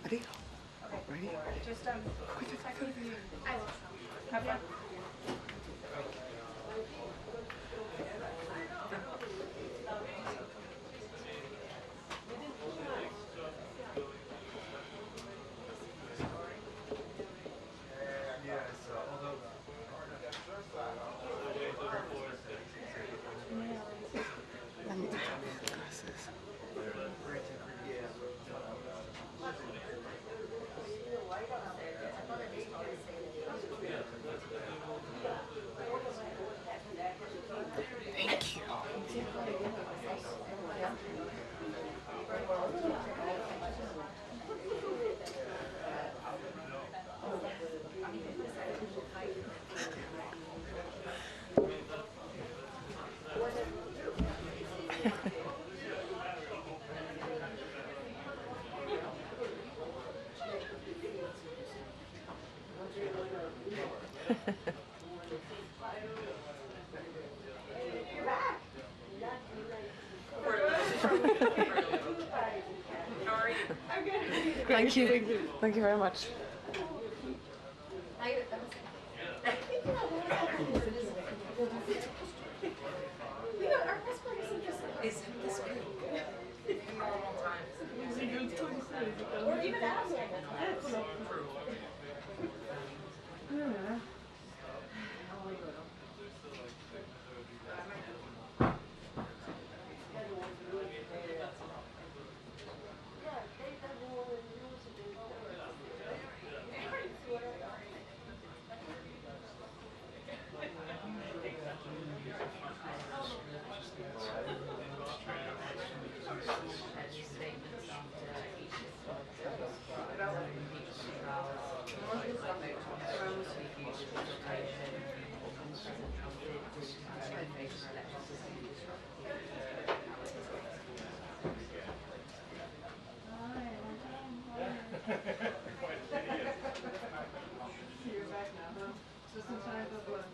Ready? Ready? Just I will. Have fun. I need to drop my glasses. Thank you. Thank you. Thank you very much. Or even ask. You're back now, huh? Just in time for lunch.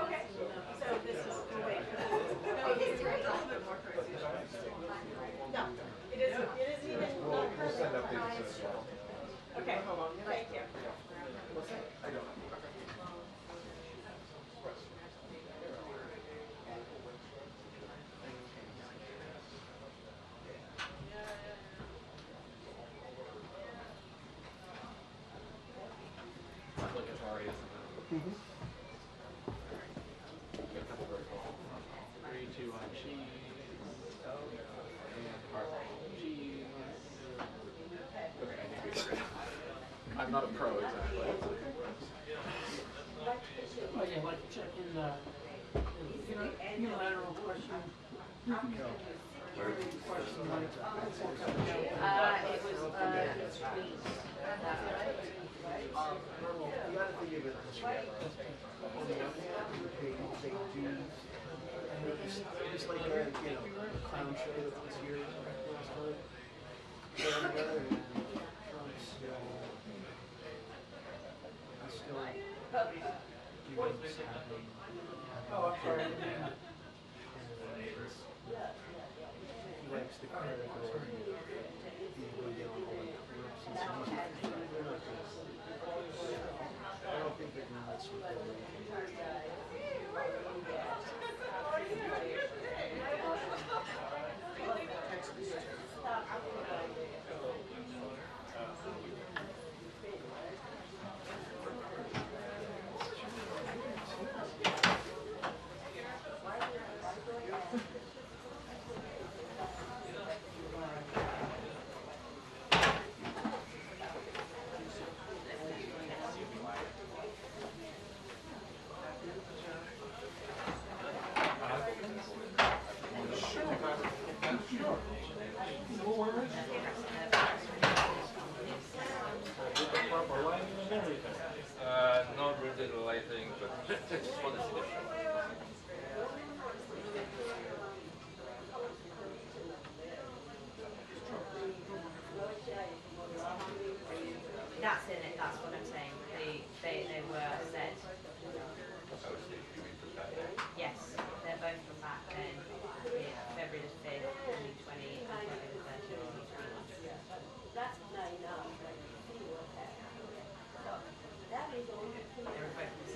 Okay, thank you. Three, two, one, cheese. And heart cheese. Okay, I'm not a pro exactly. Oh, yeah, like checking the unilateral question. Question like It was tweet. You gotta think of it this way. On the other hand, they do, it's like a, clown show that was here last time. And Trump's still doing this happening. oh, I'm sorry. He likes the credibility. He will get on all the clips and so on. I don't think they're gonna let some It's just one that's additional. That's in it, that's what I'm saying. They were said. Yes, they're both from back then. Yeah, February the 5th, 2020, and February the 30th, 2021. They were both from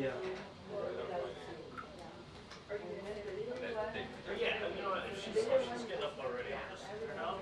Yeah. Yeah, you know what, if she's getting up already, I'll just turn out.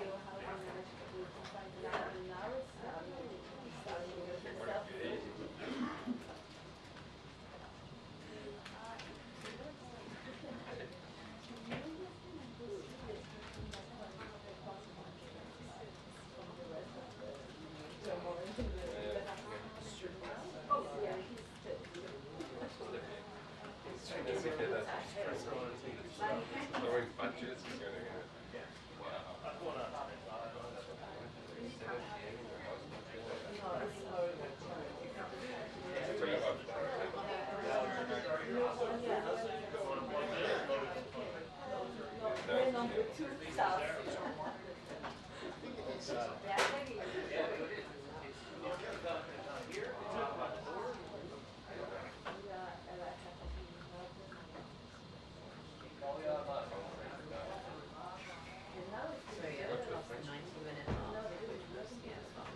So yeah, plus the 90-minute mark, which was, yeah, it's not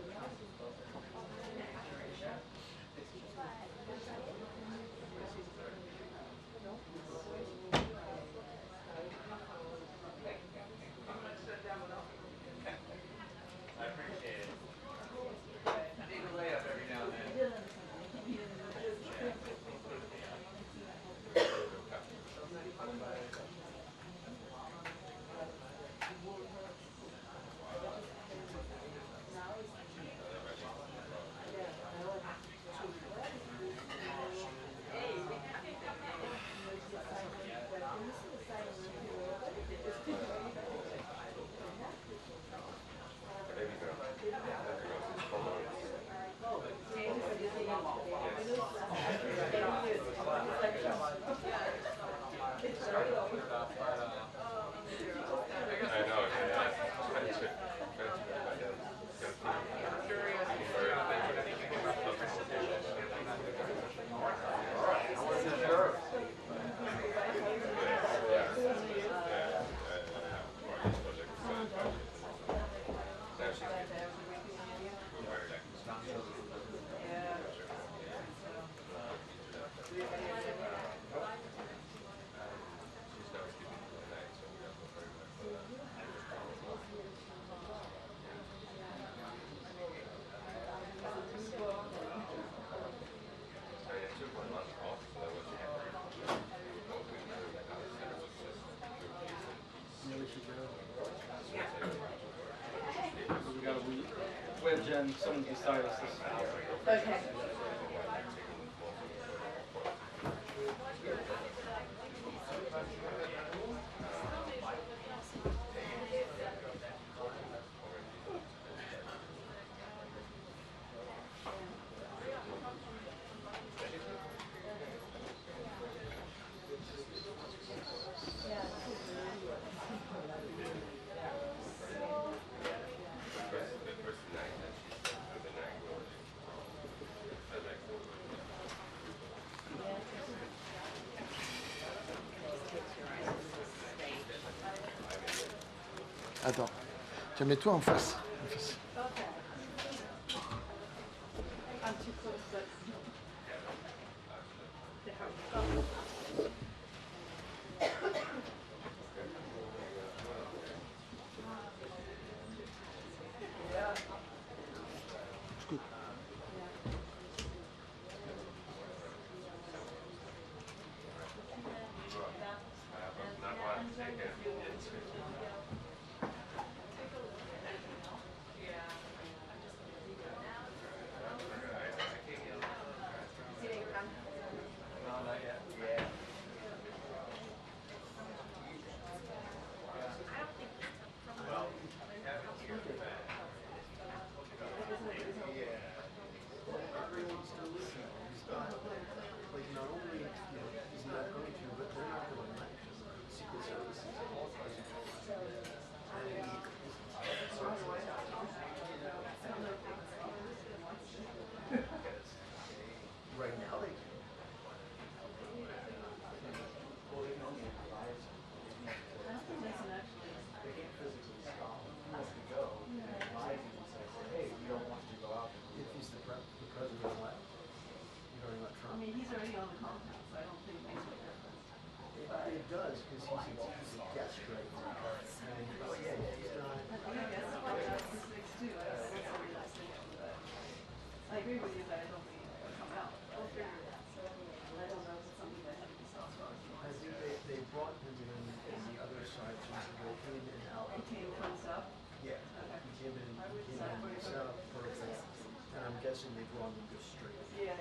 Yeah, we should go. We gotta wait. Jen, someone beside us. Okay. Attends. Tiens, mets-toi en face. En face. I'm too close, but. It's good. does, because he's a guest right now. And, oh yeah, he's not. I agree with you that I don't think it'll come out. We'll figure it out. I don't know if it's something that has to be self-taught. I think they brought him in the other side, so him and Al. It came from stuff. Yeah, he came in set up perfect, and I'm guessing they brought him just straight. Yeah.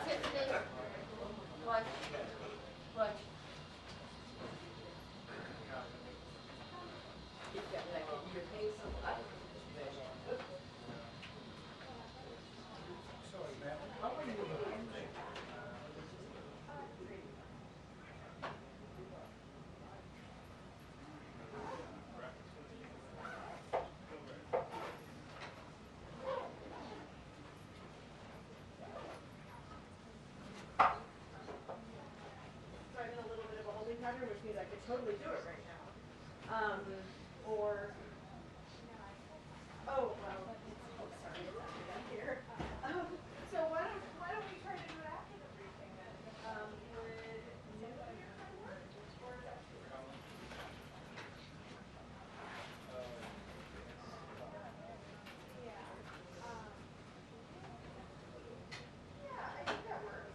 Tiffany, watch. Keep that back in your face. Which means I could totally do it right now. Or, oh, well, sorry, it's not here. So why don't we try to do it after the briefing then? Would anybody here try to work? Or is that too early? Yeah, I think that works.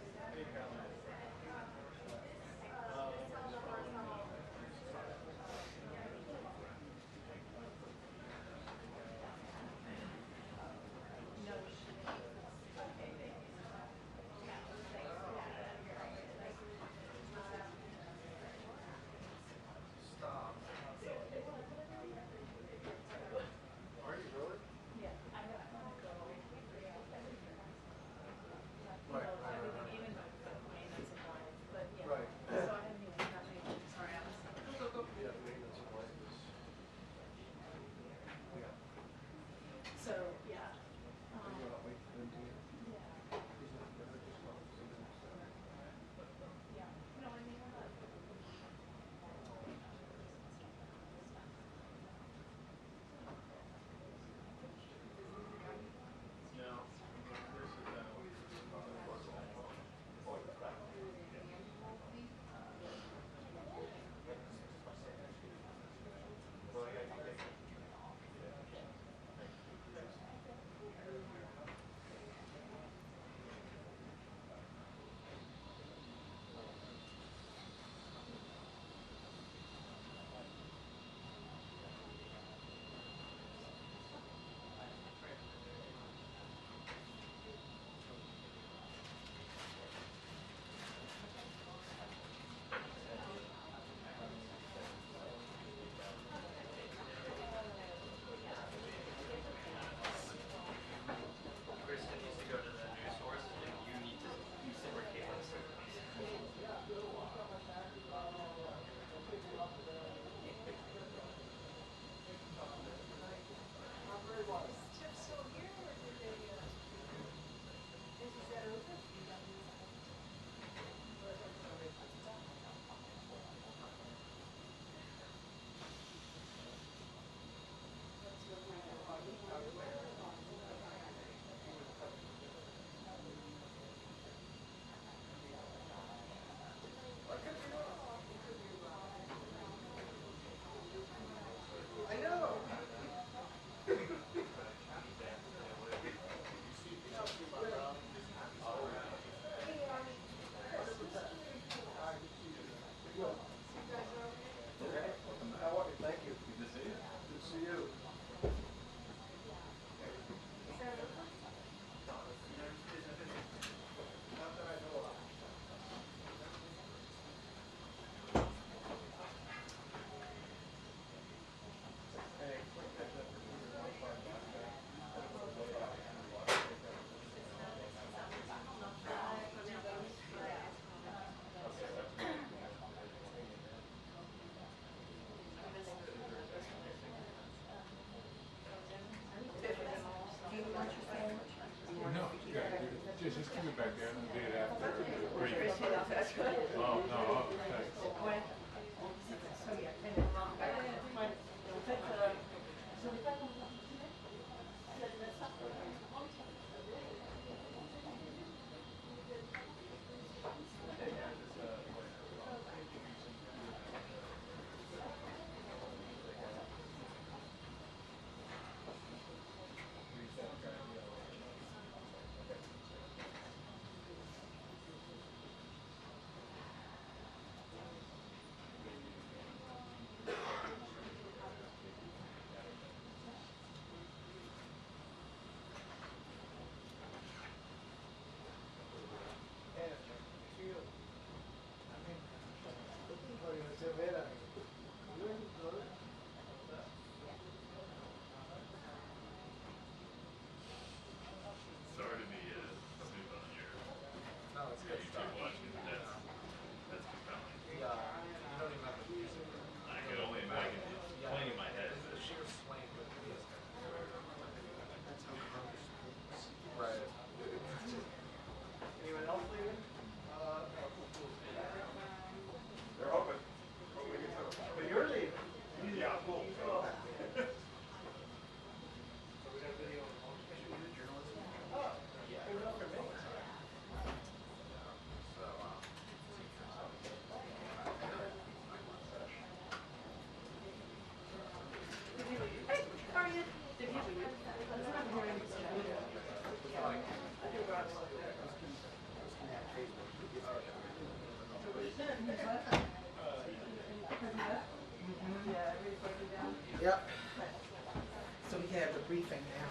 Yep. So we can have the briefing now.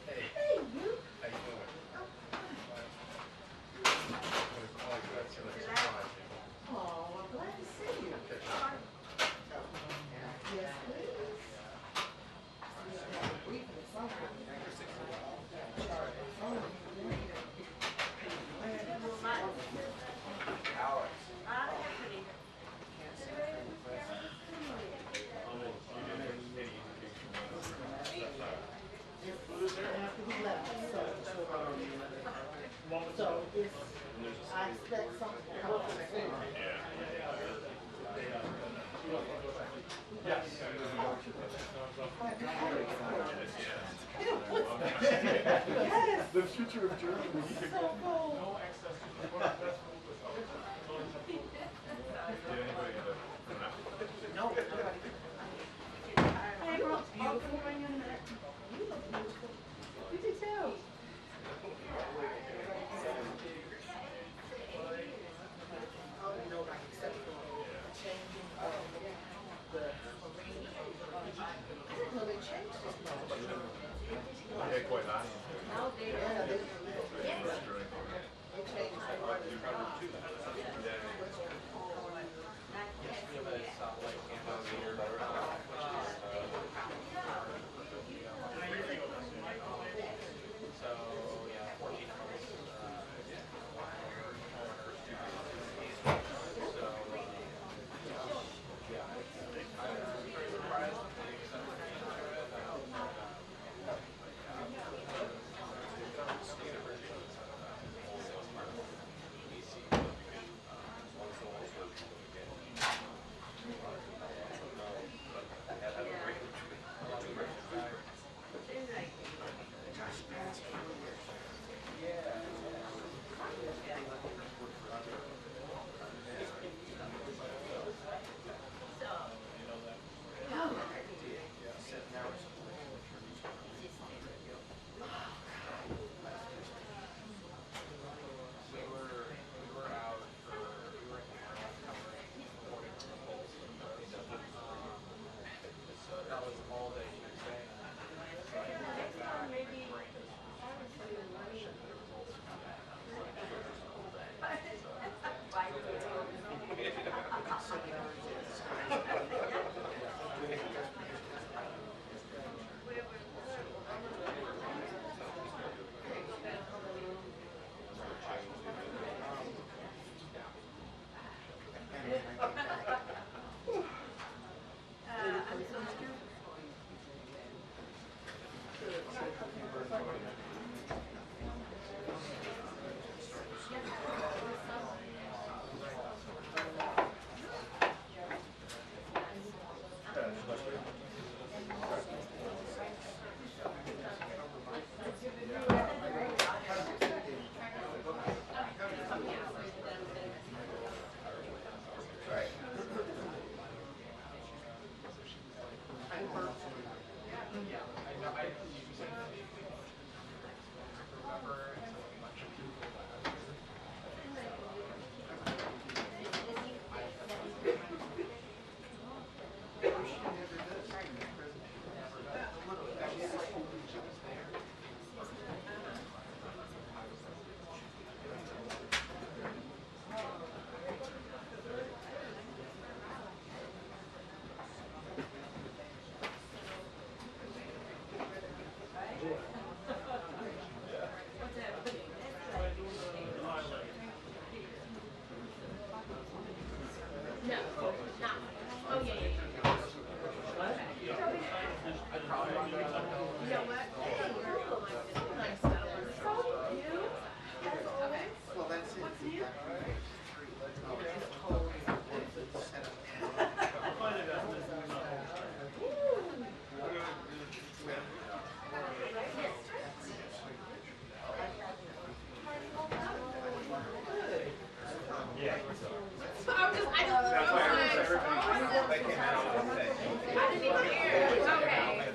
Hey. Hey, you. How you doing? Oh, well, glad to see you. Yes, please. We have a briefing or something. So if I expect something to come soon. Yes. The future of Germany. So cool. No. Hey, girl, it's beautiful. You look beautiful. You do too. Oh, you know, like except for changing the arena. I didn't know they changed this much. Yeah, quite nice. Yeah, they changed the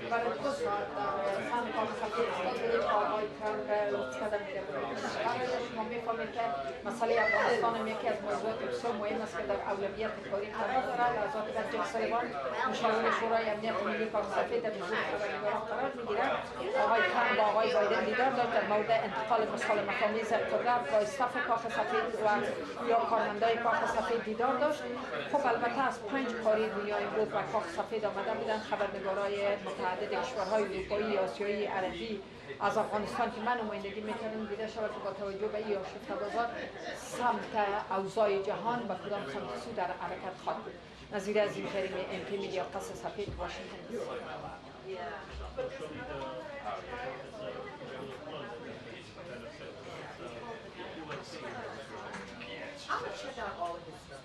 But it was هم کار سفید داده کارهای کار افتاده میده برای شما میفهمید که مسئله افغانستان هم یکی از موضوعات بسیار مهم است که در اولویت کاری قرار دارد. لحظات در جک سلیوان مشاور شورای امنیت ملی کار سفید در حضور خبرنگاران قرار میگیرد. آقای ترامپ با آقای بایدن دیدار داشت در مورد انتقال مسالمت آمیز قدرت با استاف کاخ سفید و یا کارمندای کاخ سفید دیدار داشت. خب البته از 5 قاره دنیا امروز به کاخ سفید آمده بودند خبرنگارای متعدد کشورهای اروپایی، آسیایی، عربی از افغانستان که من نمایندگی میکردم دیده شود که با توجه به این آشفته بازار سمت اوضاع جهان و کدام سمت سو در حرکت خواهد بود. نظیر از این کریم امپی میدیا قصر سفید واشنگتن. I'm gonna check out all of his stuff.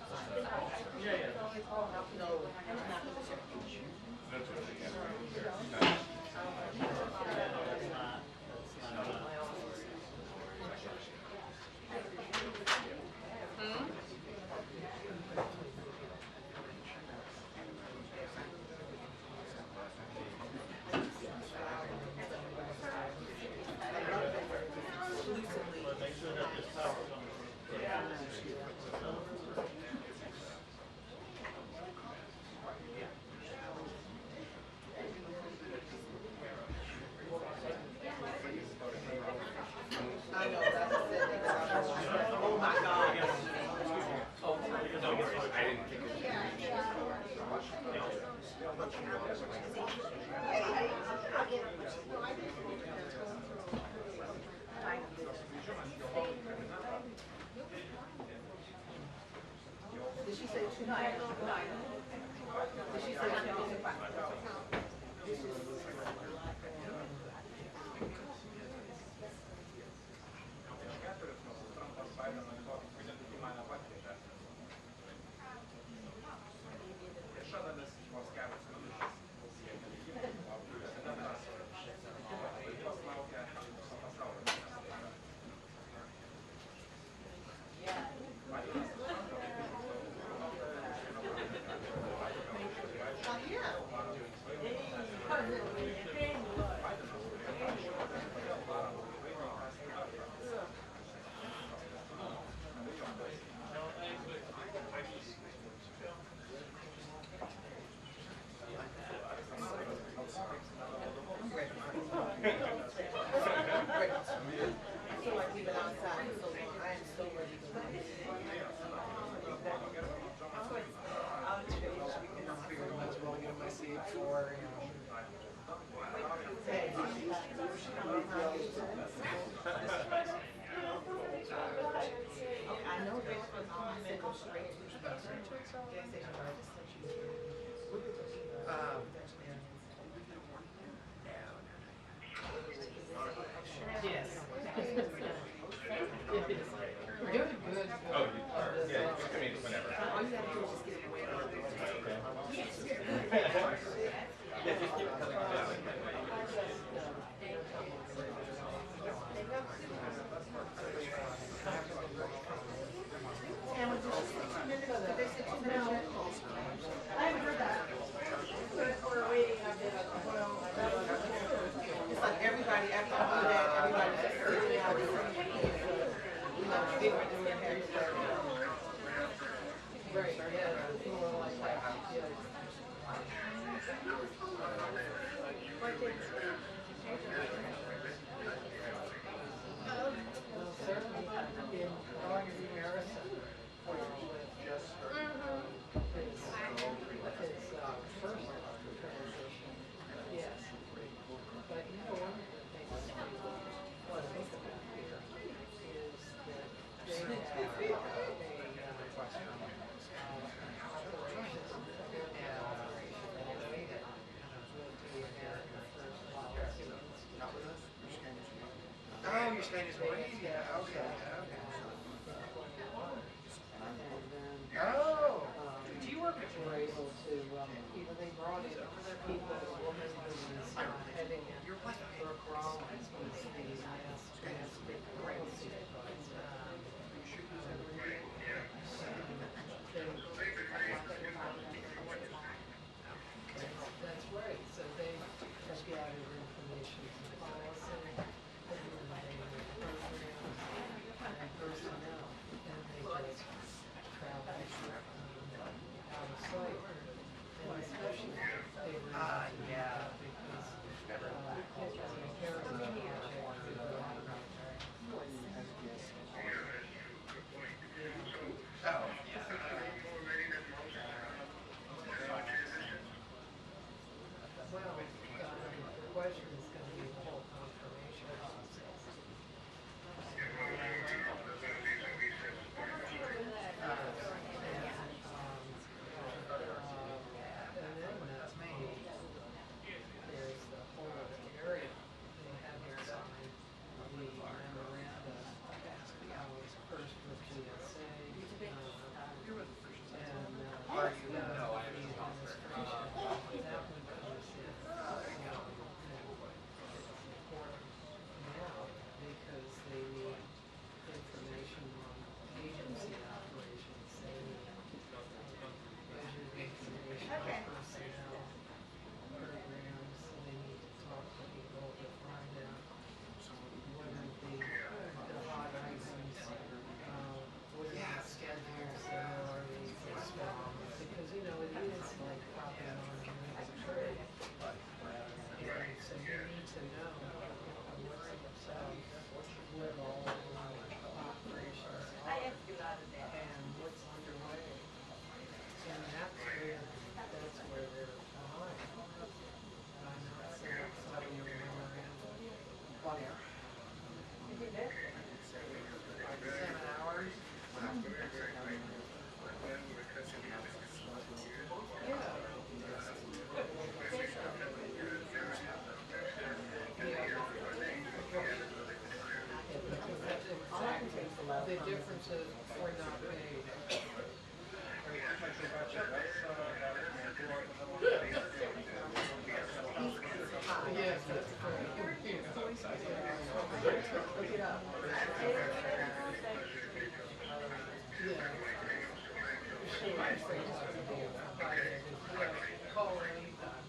Did she say two? No, did she say Yes. You're doing good. Oh, yeah, I mean, whenever. all you have to do is just get away from it. Yeah, just keep coming down. And did she say 2 minutes? Did they say 2 minutes yet? I haven't heard that. We're waiting. It's like everybody, after I do that, everybody just sitting out. We know, we were doing happy birthday. Right, yeah. People are like, yeah. Well, certainly in going to Harrison with his first transition, yes. But you know, one of the things that people want to think about here is that they have operations Oh, you're staying as well? Yeah, okay, okay. Oh! Do you work at were able to, they brought in people, a woman who was heading Brooke Rollins, who's the domestic policy. That's right, so they just gathered information. or not paid. Yes, that's correct. Look it up. Yeah. Call her anytime.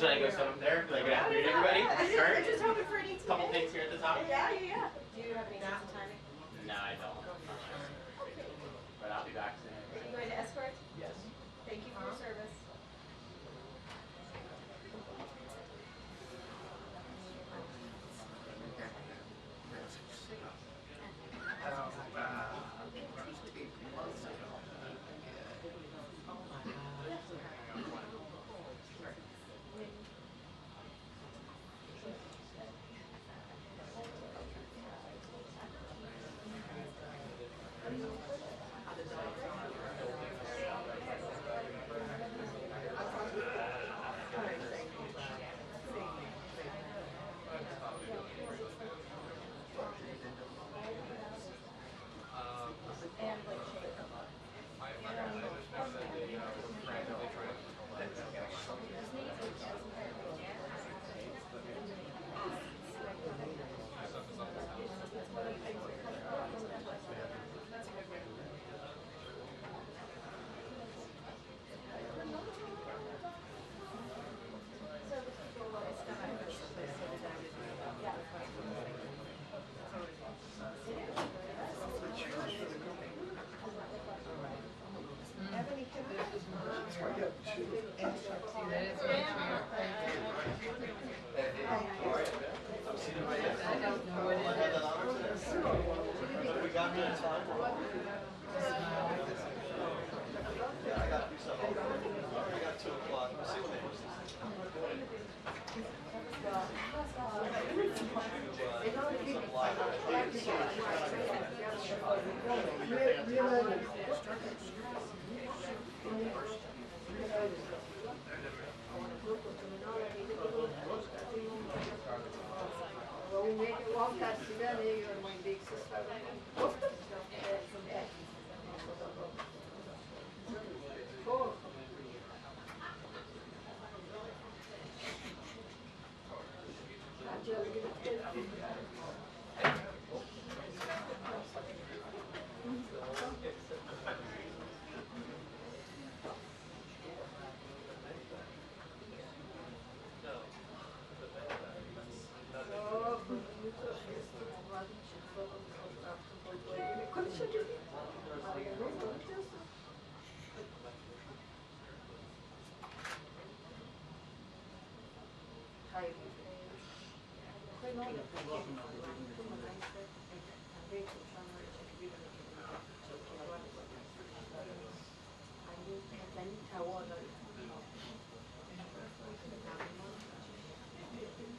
Should I go sit up there? Like, good afternoon, everybody. Start. I'm just hoping for any Couple things here at the top. Yeah. Do you have any sense of timing? No, I don't. But I'll be back soon. Are you going to escort? Yes. Thank you for your service.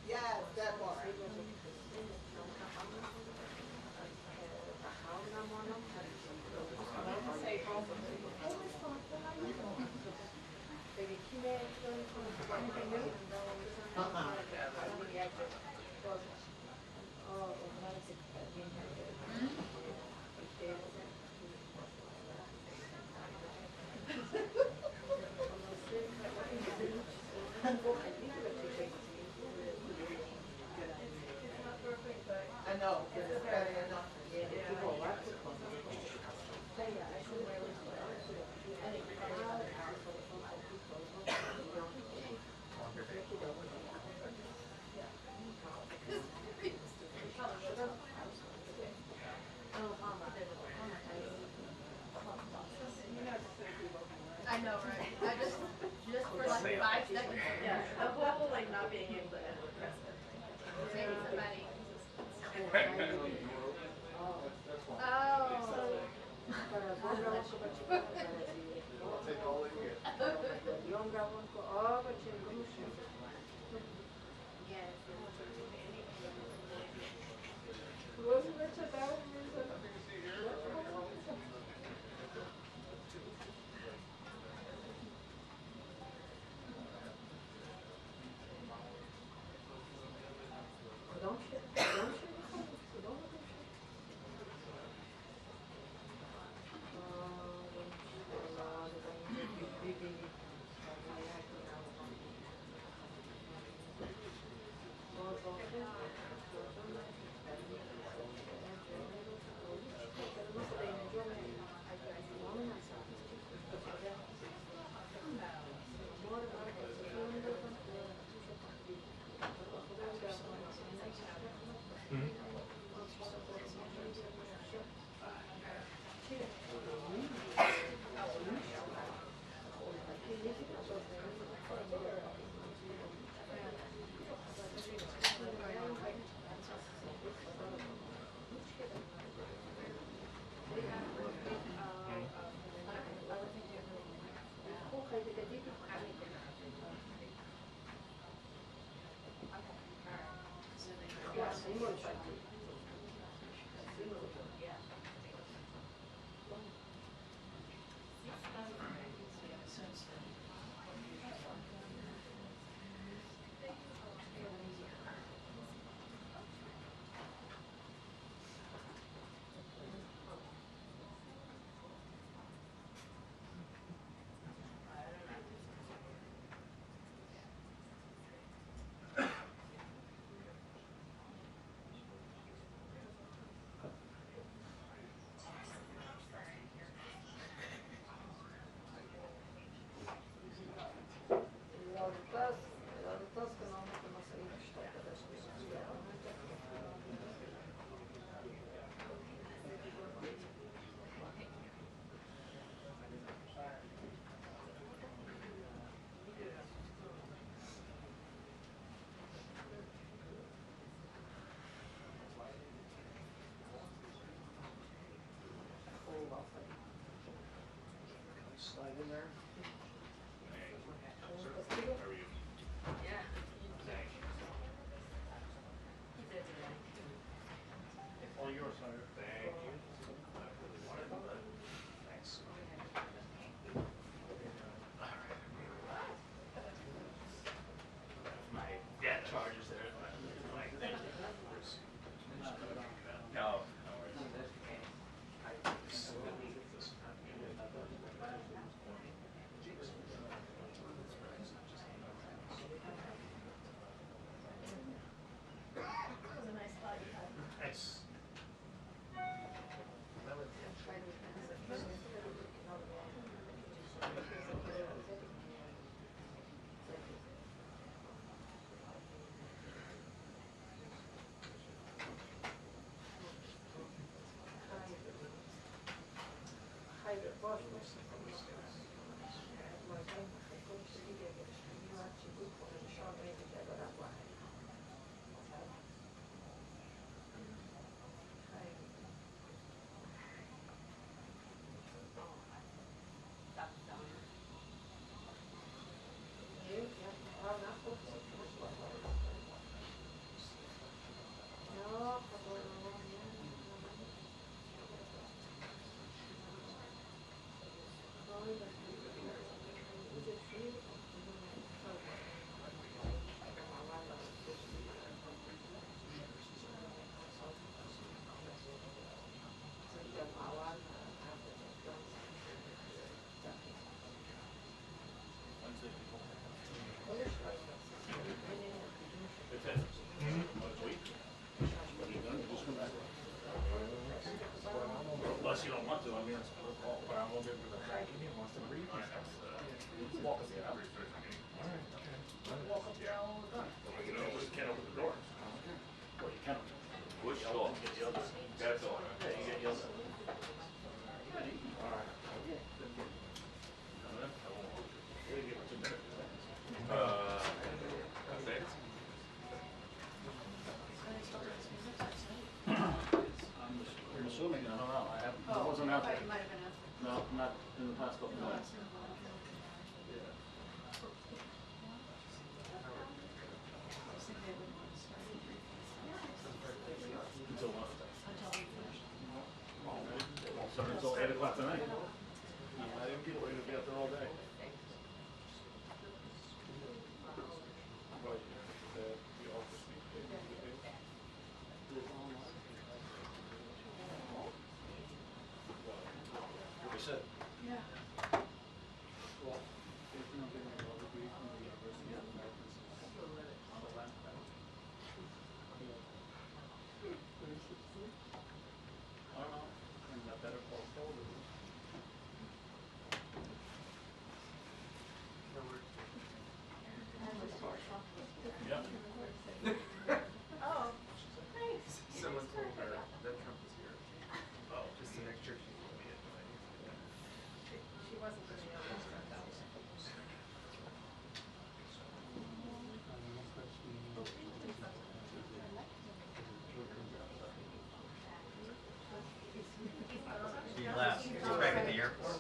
Yes, that one. Yeah, the whole like not being able to edit the rest of it. Maybe somebody. Slide in there. All yours, sir. Thank you. Thanks. My dad charges there. Thank you. No, no worries. That was a nice thought you had. Nice. Unless you don't want to, I mean, it's a protocol, but I won't get to the back. He wants to breathe. Walk up the aisle. Walk up the aisle all the time. You know, you can't open the door. Well, you can open it. Which door? You get yelled at. That door. Yeah, you get yelled at. All right. 2 minutes. don't know. I haven't, Oh, I wasn't out there. You might have been asked. No, not in the past couple months. Until what? It won't start until 8 o'clock tonight. Yeah, I didn't get ready to be out there all day. What we said. Oh, thanks. Someone told her that Trump was here. Oh. Just to make sure she would be at the wedding. She wasn't going to be honest about that. She left. She's back at the airport.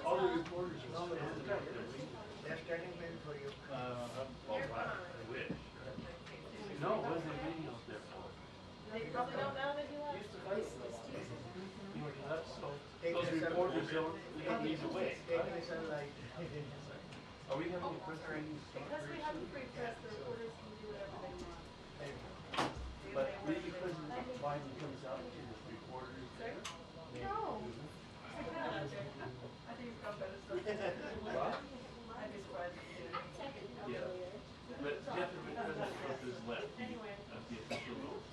All the reporters are all they're starting maybe for you. I wish. No, what are they waiting out there for? They probably don't know that he left. Used to fight for a while. You know, that's so, Taking those us out- reporters don't, they don't need to wait. Taking us out like. Are we having a press meeting? Because we have a free press, the reporters can do whatever they want. But maybe because Biden comes out to the reporters. No. I think it's got better stuff. What? I'd be surprised if you did. Yeah. But definitely President Trump is left of the official vote.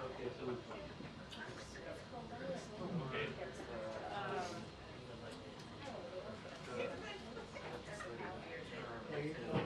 Okay, so it's. Okay. Yeah, you know,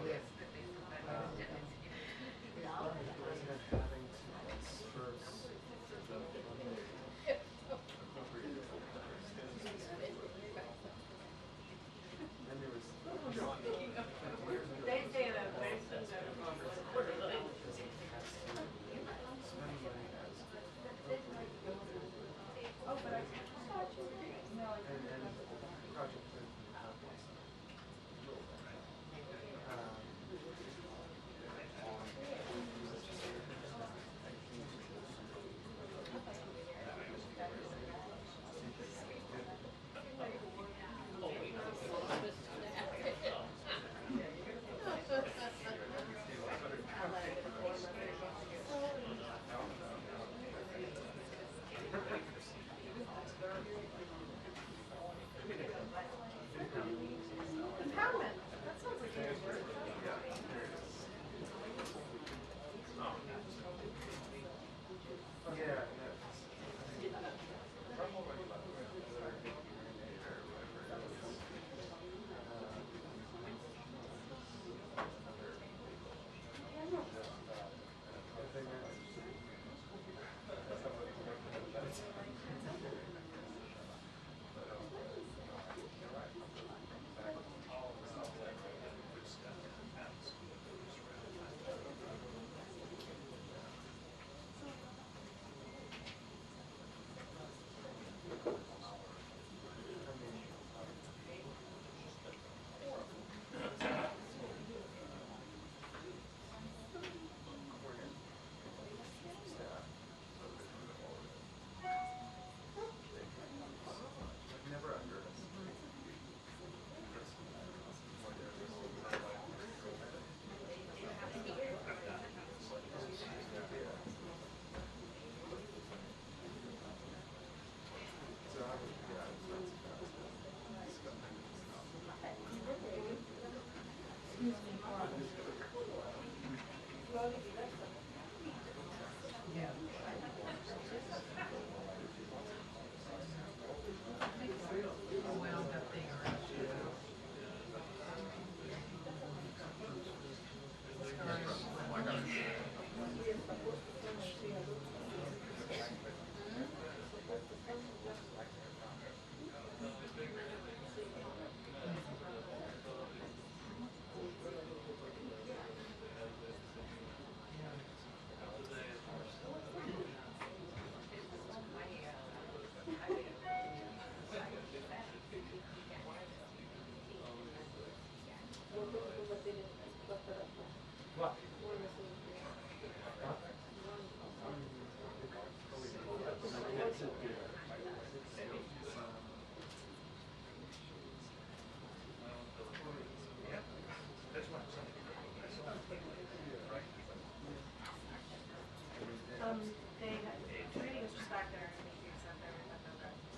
Karine was just back there and he sat there and had no breakfast.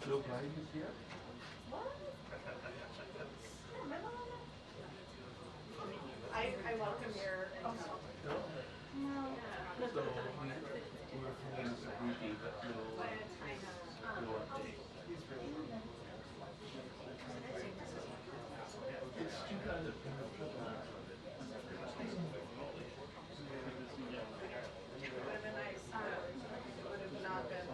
No privacy here? What? I welcome your intel. No. So, we're planning a meeting, but no update. It's too kind of. It would have been nice. It would have not been.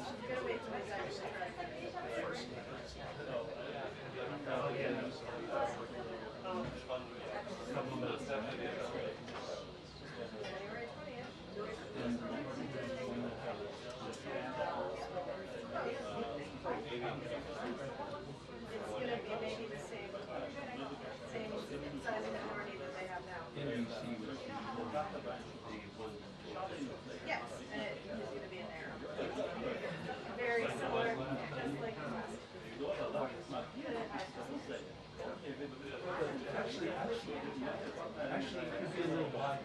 She's gonna wait till he's actually first. January 20th. It's gonna be maybe the same size minority that they have now. NBC was Yes, and it is gonna be in there. Very similar, just like the last. actually, it could be a little wider.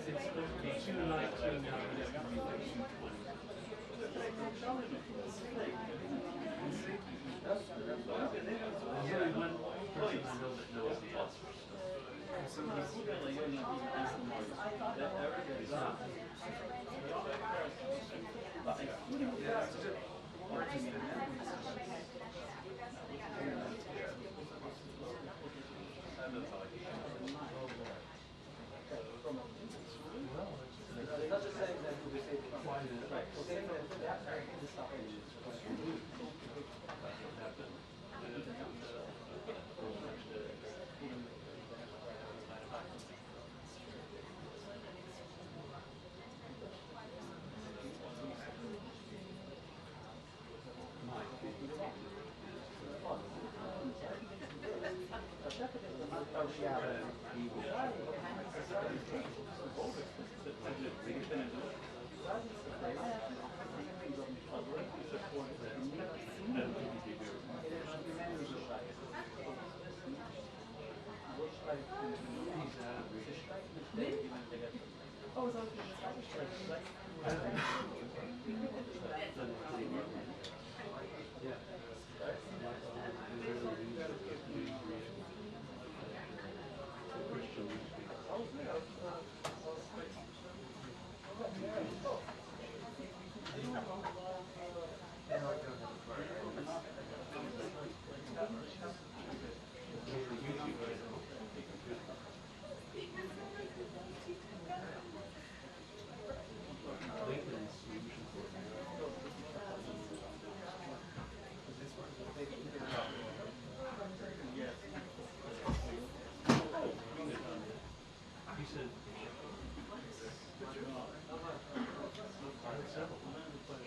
It's supposed to be 219 now, but it's going to be like 220. There's only one person I know that knows the answer. It's not.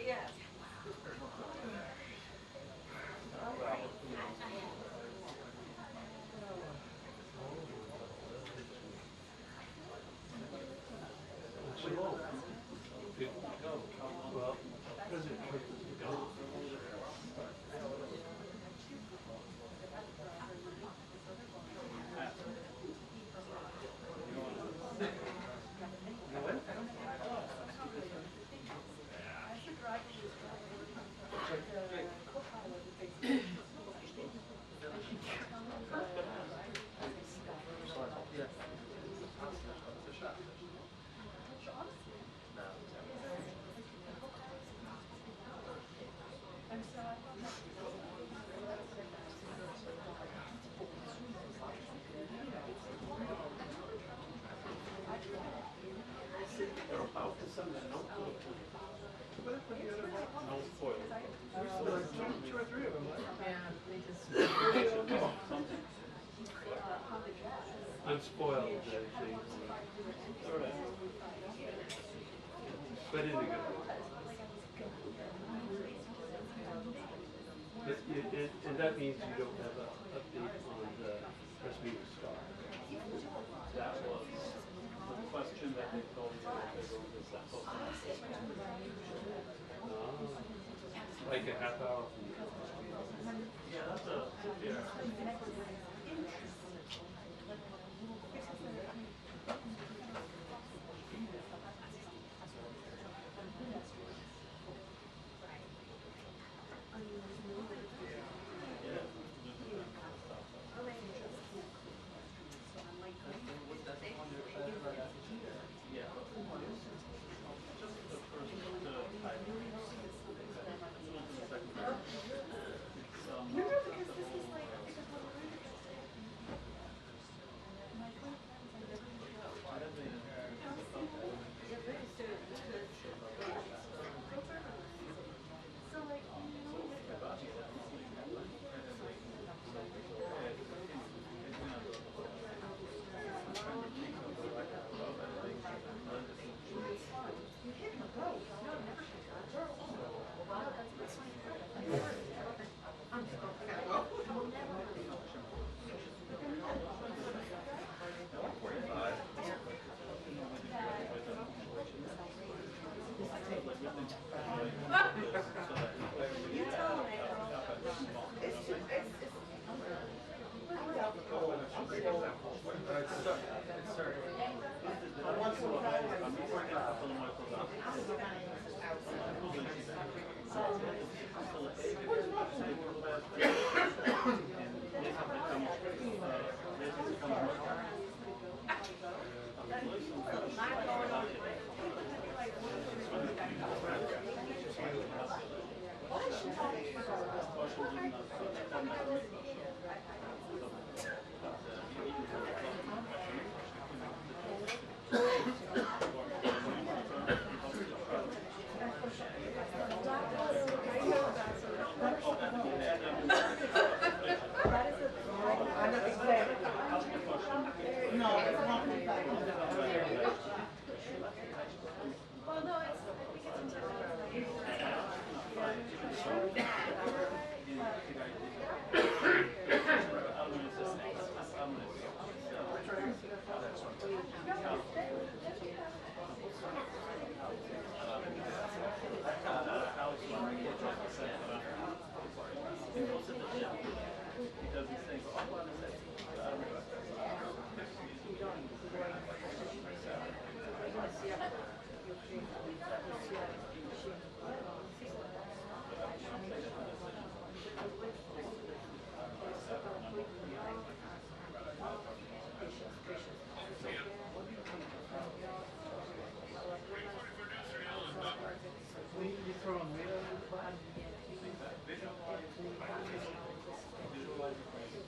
Yes. Well, President Trump is gone. I'm spoiled, I think. But in a good way. And that means you don't have an update on the press meeting star. That was the question that they told me that they wrote this up. Like a half hour from Well, no, it's, I think it's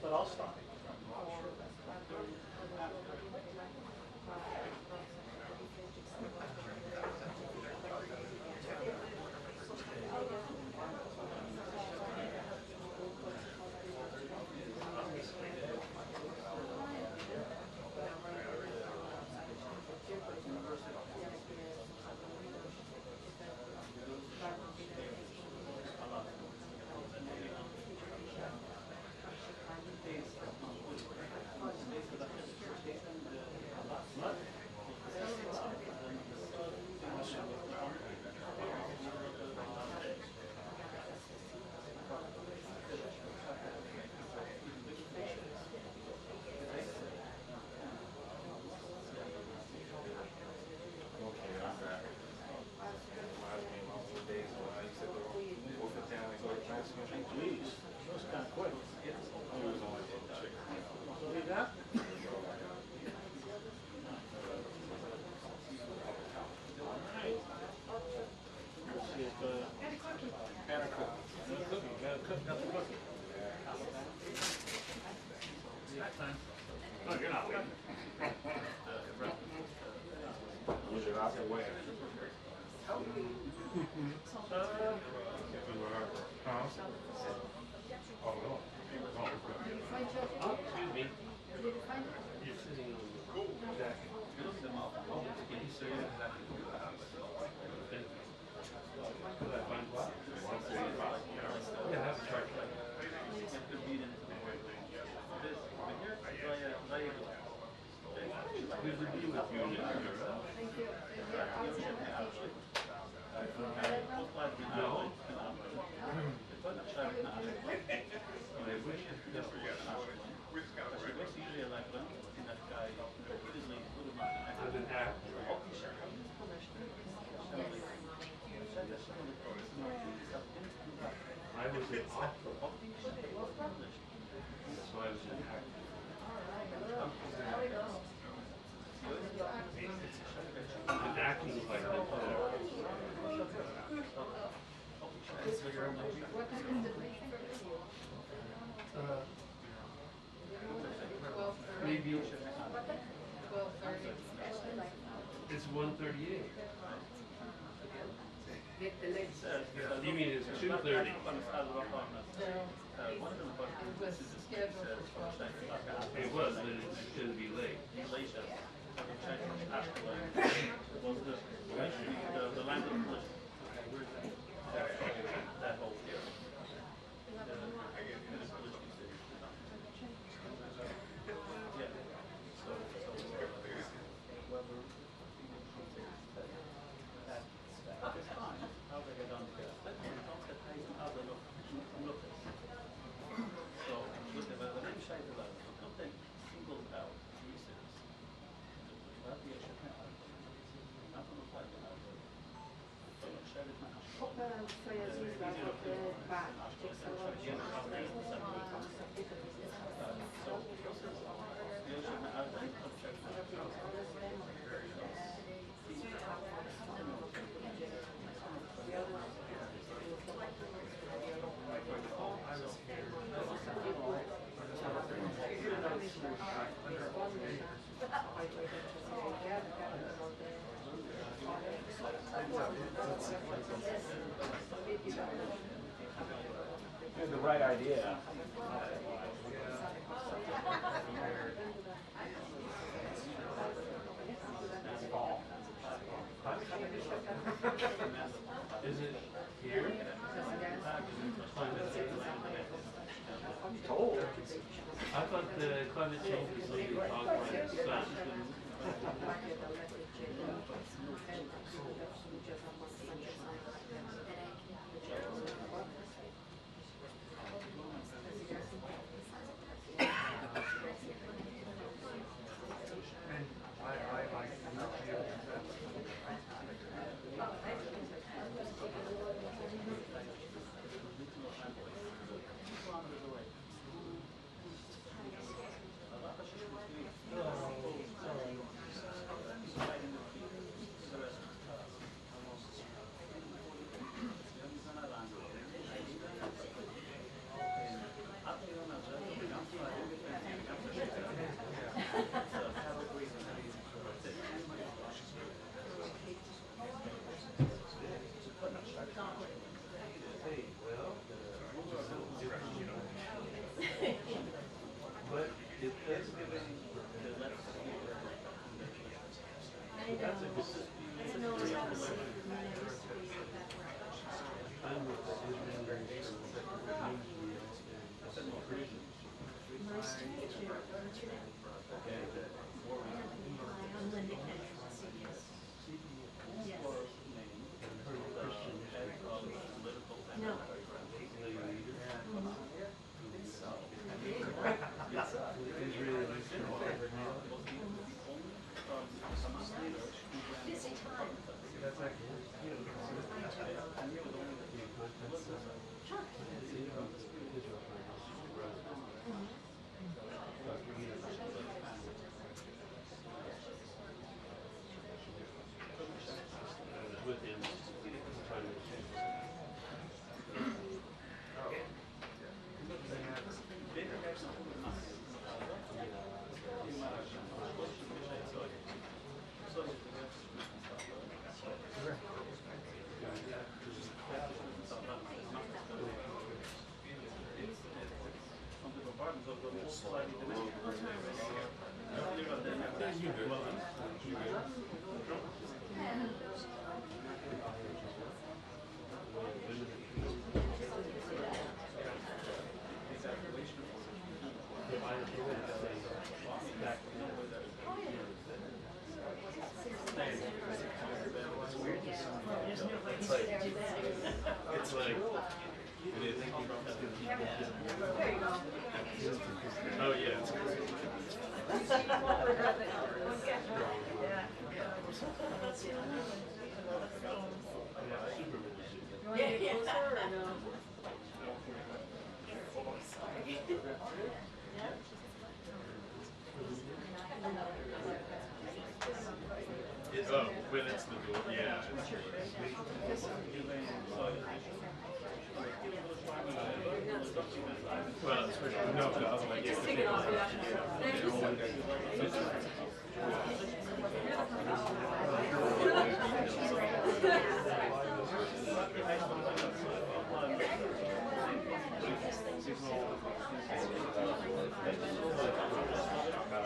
But I'll stop. Jeez, that was kind of quick. Believe that? Let's see if, and a cookie. And a cookie. Got a cookie, got the cookie. Snack time. No, you're not waiting. Was it out the way? Oh, no. Oh, okay. Excuse me. Did you find it? You're sitting on the deck. You look at them up. Oh, can you say exactly what you have? Thank you. Could I find what? 135. Yeah, I have a chart. Good to be with you, Nick. Thank you. No. I wish I've been hacked. I was in opera. That's why I was in hacked. And acting like that. What time is the briefing? Maybe 12:30. it's 1:38. The legs. You mean it's 2:30? It was scheduled for 12:30. It was, but it's gonna be late. The land of the that whole area. You had the right idea. Is it here? I'm told. I thought the climate change was something caused by the sun. It's like, when you think oh yeah, it's crazy. Oh, when it's the door, yeah. Well, especially no, the other way.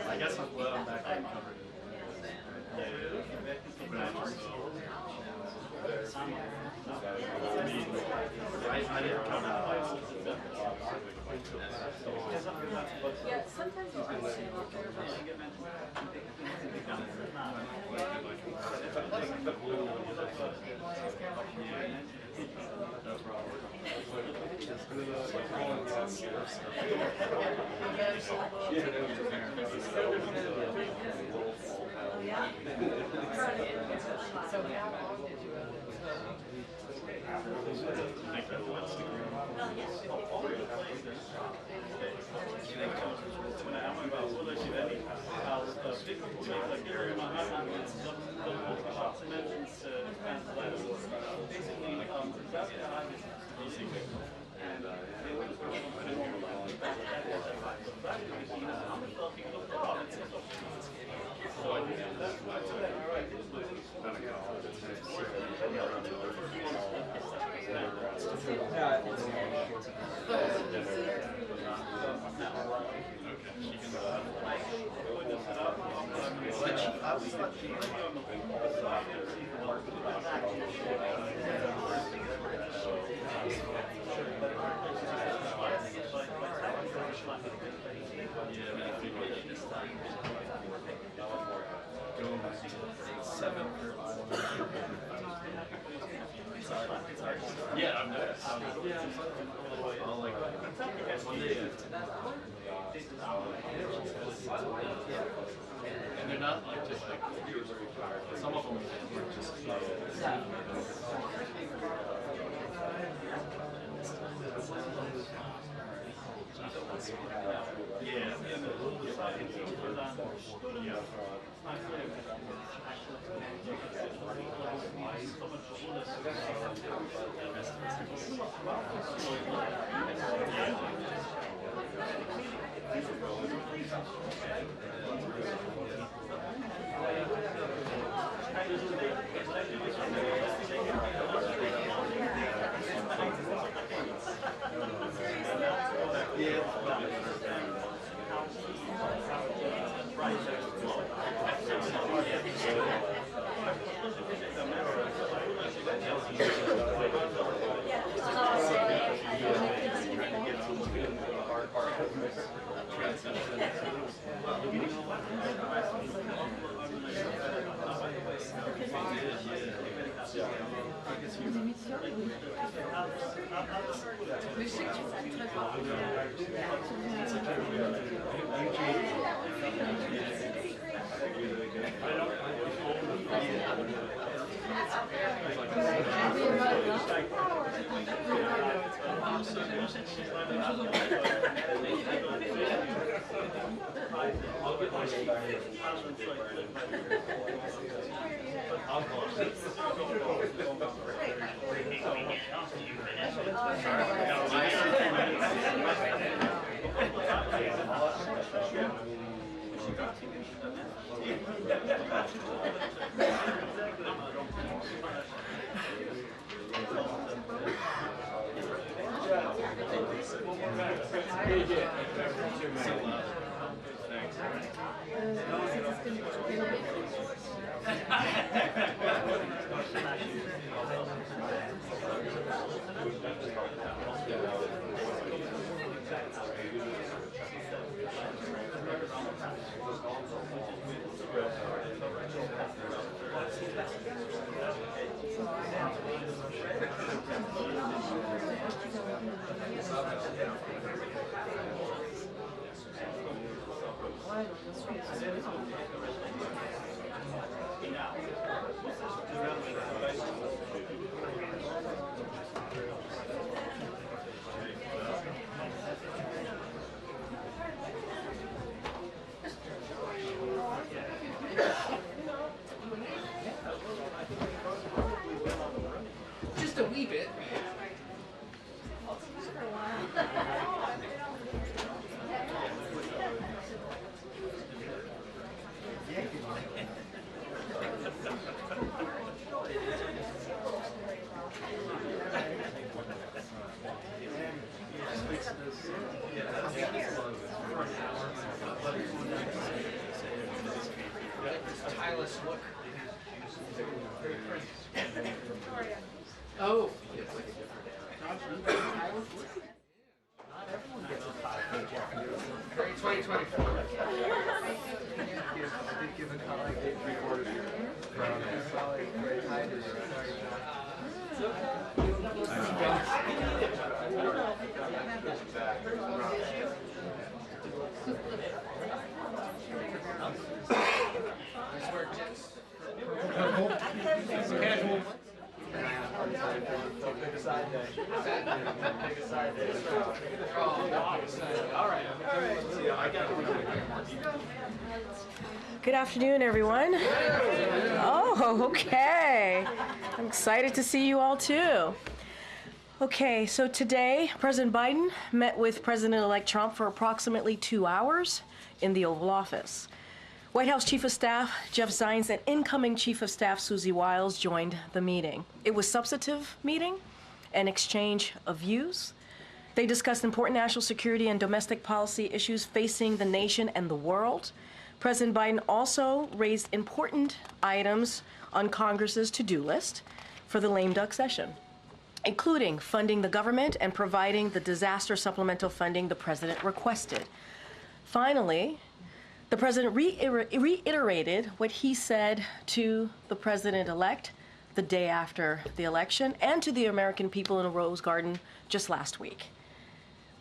I guess I'm glad I'm back and covered it. Yeah. I didn't come out. Yeah, sometimes you can say So how long did you And Yeah, I'm nervous. And they're not like just like some of them were just Mais je sais que tu fais très fort. Just a wee bit. Tireless look. Oh. Not everyone gets a 5-page afternoon. Very 2024. I did give a color, I gave 3/4 from solid very high to nice work, gents. Casual. Pick a side day. Pick a side day. All right. Good afternoon, everyone. Oh, okay. I'm excited to see you all too. Well, Okay, so today, President Biden met with President-elect Trump for approximately 2 hours in the Oval Office. White House Chief of Staff Jeff Zients and incoming Chief of Staff Susie Wiles joined the meeting. It was a substantive meeting, an exchange of views. They discussed important national security and domestic policy issues facing the nation and the world. President Biden also raised important items on Congress's to-do list for the lame duck session, including funding the government and providing the disaster supplemental funding the president requested. Finally, the president reiterated what he said to the president-elect the day after the election and to the American people in a Rose Garden just last week.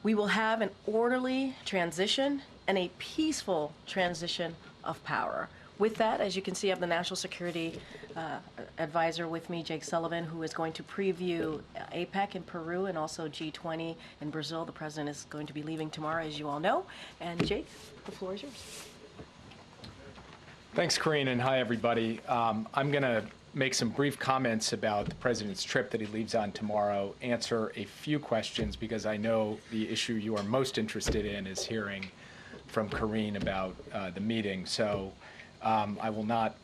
We will have an orderly transition and a peaceful transition of power. With that, as you can see, I have the National Security Advisor with me, Jake Sullivan, who is going to preview APEC in Peru and also G20 in Brazil. The president is going to be leaving tomorrow, as you all know. And Jake, the floor is yours. Thanks, Karine, and hi, everybody. I'm going to make some brief comments about the president's trip that he leaves on tomorrow, answer a few questions, because I know the issue you are most interested in is hearing from Karine about the meeting. So I will not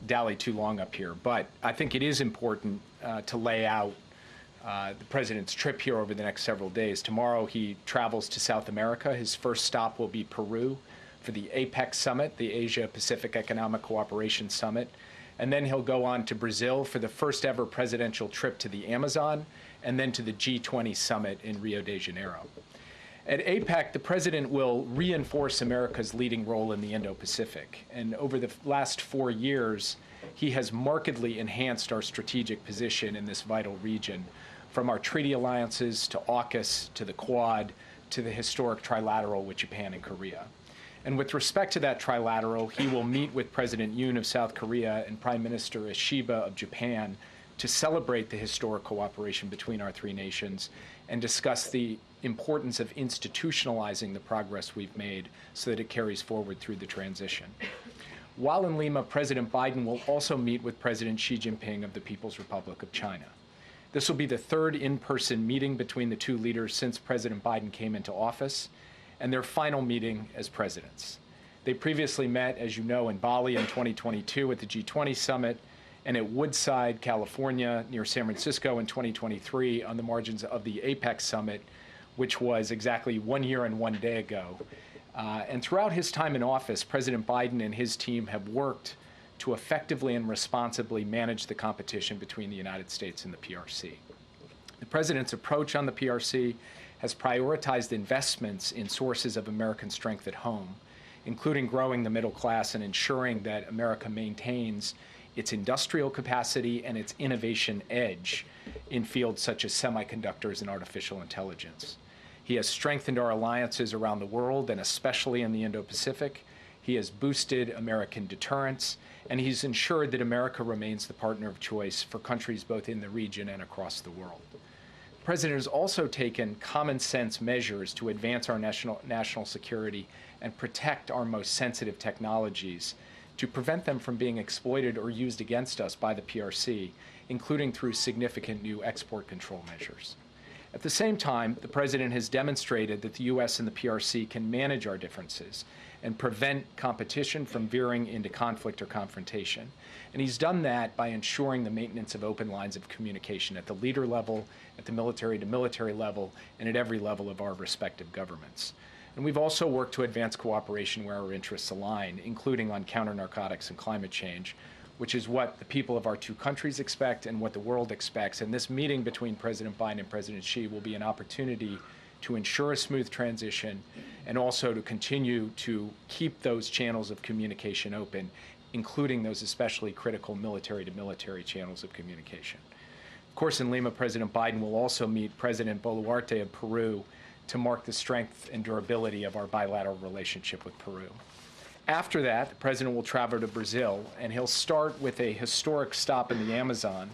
dally too long up here, but I think it is important to lay out the president's trip here over the next several days. Tomorrow he travels to South America. His first stop will be Peru for the APEC summit, the Asia-Pacific Economic Cooperation Summit. And then he'll go on to Brazil for the first ever presidential trip to the Amazon, and then to the G20 summit in Rio de Janeiro. At APEC, the president will reinforce America's leading role in the Indo-Pacific. And over the last 4 years, he has markedly enhanced our strategic position in this vital region, from our treaty alliances to AUKUS to the Quad to the historic trilateral with Japan and Korea. And with respect to that trilateral, he will meet with President Yoon of South Korea and Prime Minister Ishiba of Japan to celebrate the historic cooperation between our three nations and discuss the importance of institutionalizing the progress we've made so that it carries forward through the transition. While in Lima, President Biden will also meet with President Xi Jinping of the People's Republic of China. This will be the third in-person meeting between the two leaders since President Biden came into office, and their final meeting as presidents. They previously met, as you know, in Bali in 2022 at the G20 summit, and at Woodside, California, near San Francisco in 2023 on the margins of the APEC summit, which was exactly 1 year and 1 day ago. And throughout his time in office, President Biden and his team have worked to effectively and responsibly manage the competition between the United States and the PRC. The president's approach on the PRC has prioritized investments in sources of American strength at home, including growing the middle class and ensuring that America maintains its industrial capacity and its innovation edge in fields such as semiconductors and artificial intelligence. He has strengthened our alliances around the world, and especially in the Indo-Pacific. He has boosted American deterrence, and he's ensured that America remains the partner of choice for countries both in the region and across the world. The president has also taken common sense measures to advance our national security and protect our most sensitive technologies to prevent them from being exploited or used against us by the PRC, including through significant new export control measures. At the same time, the president has demonstrated that the U.S. and the PRC can manage our differences and prevent competition from veering into conflict or confrontation. And he's done that by ensuring the maintenance of open lines of communication at the leader level, at the military-to-military level, and at every level of our respective governments. And we've also worked to advance cooperation where our interests align, including on counter-narcotics and climate change, which is what the people of our two countries expect and what the world expects. And this meeting between President Biden and President Xi will be an opportunity to ensure a smooth transition and also to continue to keep those channels of communication open, including those especially critical military-to-military channels of communication. Of course, in Lima, President Biden will also meet President Boluarte of Peru to mark the strength and durability of our bilateral relationship with Peru. After that, the president will travel to Brazil, and he'll start with a historic stop in the Amazon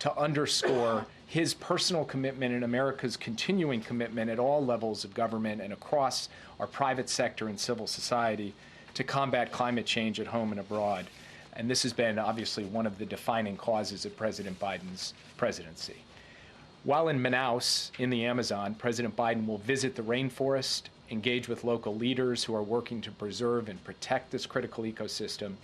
to underscore his personal commitment and America's continuing commitment at all levels of government and across our private sector and civil society to combat climate change at home and abroad. And this has been obviously one of the defining causes of President Biden's presidency. While in Manaus, in the Amazon, President Biden will visit the rainforest, engage with local leaders who are working to preserve and protect this critical ecosystem.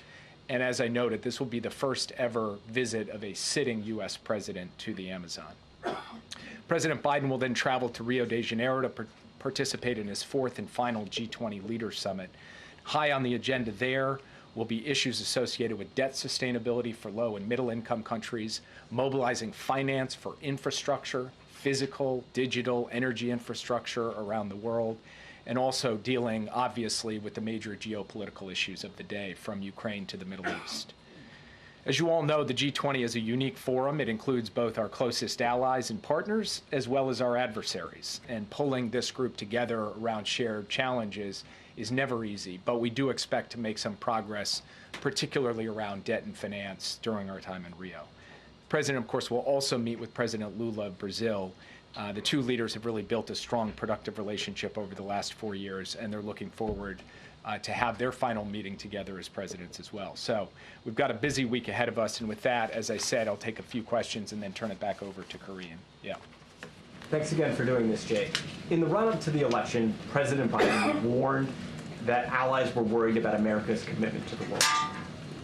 And as I noted, this will be the first ever visit of a sitting U.S. president to the Amazon. President Biden will then travel to Rio de Janeiro to participate in his fourth and final G20 Leaders Summit. High on the agenda there will be issues associated with debt sustainability for low and middle income countries, mobilizing finance for infrastructure, physical, digital, energy infrastructure around the world, and also dealing, obviously, with the major geopolitical issues of the day, from Ukraine to the Middle East. As you all know, the G20 is a unique forum. It includes both our closest allies and partners, as well as our adversaries. And pulling this group together around shared challenges is never easy, but we do expect to make some progress, particularly around debt and finance during our time in Rio. The President, of course, will also meet with President Lula of Brazil. The two leaders have really built a strong, productive relationship over the last 4 years, and they're looking forward to have their final meeting together as presidents as well. So we've got a busy week ahead of us, and with that, as I said, I'll take a few questions and then turn it back over to Karine. Yeah. Thanks again for doing this, Jake. In the run-up to the election, President Biden warned that allies were worried about America's commitment to the world.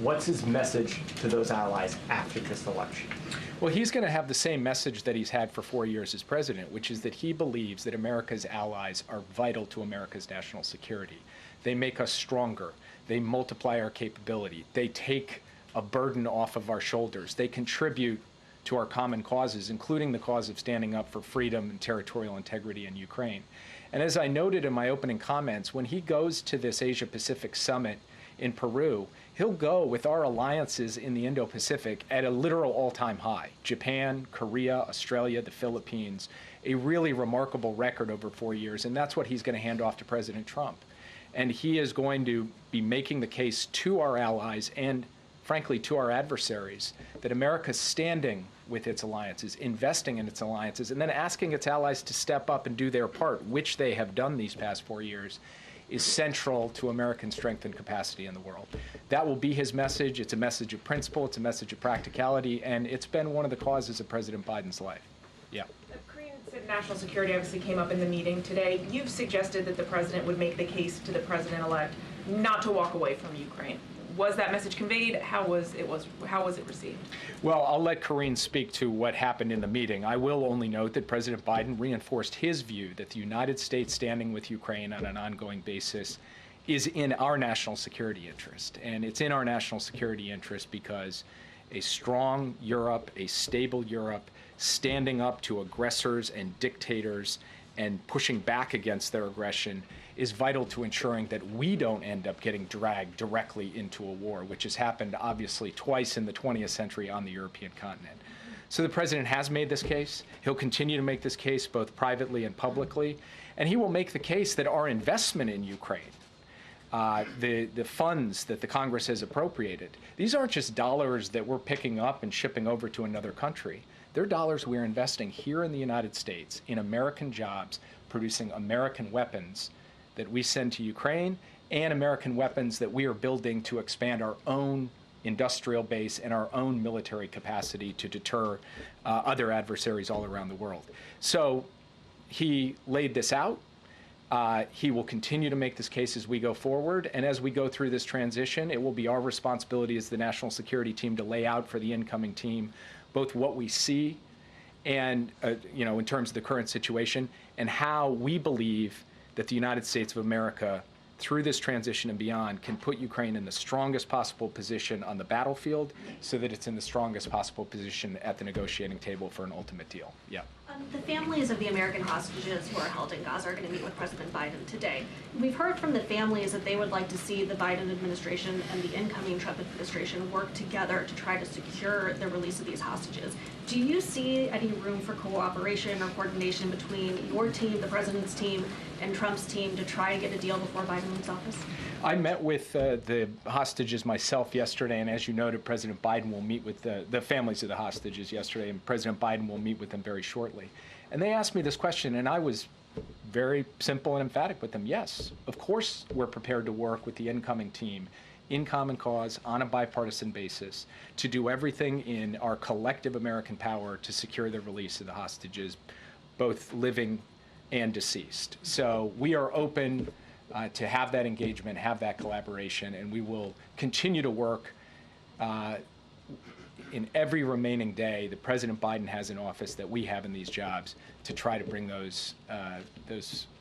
What's his message to those allies after this election? Well, he's going to have the same message that he's had for 4 years as president, which is that he believes that America's allies are vital to America's national security. They make us stronger. They multiply our capability. They take a burden off of our shoulders. They contribute to our common causes, including the cause of standing up for freedom and territorial integrity in Ukraine. And as I noted in my opening comments, when he goes to this Asia-Pacific summit in Peru, he'll go with our alliances in the Indo-Pacific at a literal all-time high. Japan, Korea, Australia, the Philippines, a really remarkable record over 4 years, and that's what he's going to hand off to President Trump. And he is going to be making the case to our allies and, frankly, to our adversaries that America's standing with its alliances, investing in its alliances, and then asking its allies to step up and do their part, which they have done these past 4 years, is central to American strength and capacity in the world. That will be his message. It's a message of principle. It's a message of practicality. And it's been one of the causes of President Biden's life. Yeah. Karine said national security obviously came up in the meeting today. You've suggested that the president would make the case to the president-elect not to walk away from Ukraine. Was that message conveyed? How was it received? Well, I'll let Karine speak to what happened in the meeting. I will only note that President Biden reinforced his view that the United States standing with Ukraine on an ongoing basis is in our national security interest. And it's in our national security interest because a strong Europe, a stable Europe, standing up to aggressors and dictators and pushing back against their aggression is vital to ensuring that we don't end up getting dragged directly into a war, which has happened obviously twice in the 20th century on the European continent. So the president has made this case. He'll continue to make this case both privately and publicly, and he will make the case that our investment in Ukraine, the funds that the Congress has appropriated, these aren't just dollars that we're picking up and shipping over to another country. They're dollars we're investing here in the United States in American jobs, producing American weapons that we send to Ukraine, and American weapons that we are building to expand our own industrial base and our own military capacity to deter other adversaries all around the world. So he laid this out. He will continue to make this case as we go forward. And as we go through this transition, it will be our responsibility as the national security team to lay out for the incoming team both what we see and, in terms of the current situation, and how we believe that the United States of America, through this transition and beyond, can put Ukraine in the strongest possible position on the battlefield so that it's in the strongest possible position at the negotiating table for an ultimate deal. Yeah. The families of the American hostages who are held in Gaza are going to meet with President Biden today. We've heard from the families that they would like to see the Biden administration and the incoming Trump administration work together to try to secure the release of these hostages. Do you see any room for cooperation or coordination between your team, the president's team, and Trump's team to try to get a deal before Biden leaves office? I met with the hostages myself yesterday, and as you noted, President Biden will meet with the families of the hostages yesterday, and President Biden will meet with them very shortly. And they asked me this question, and I was very simple and emphatic with them. Yes, of course we're prepared to work with the incoming team in common cause on a bipartisan basis to do everything in our collective American power to secure the release of the hostages, both living and deceased. So we are open to have that engagement, have that collaboration, and we will continue to work in every remaining day that President Biden has in office, that we have in these jobs, to try to bring those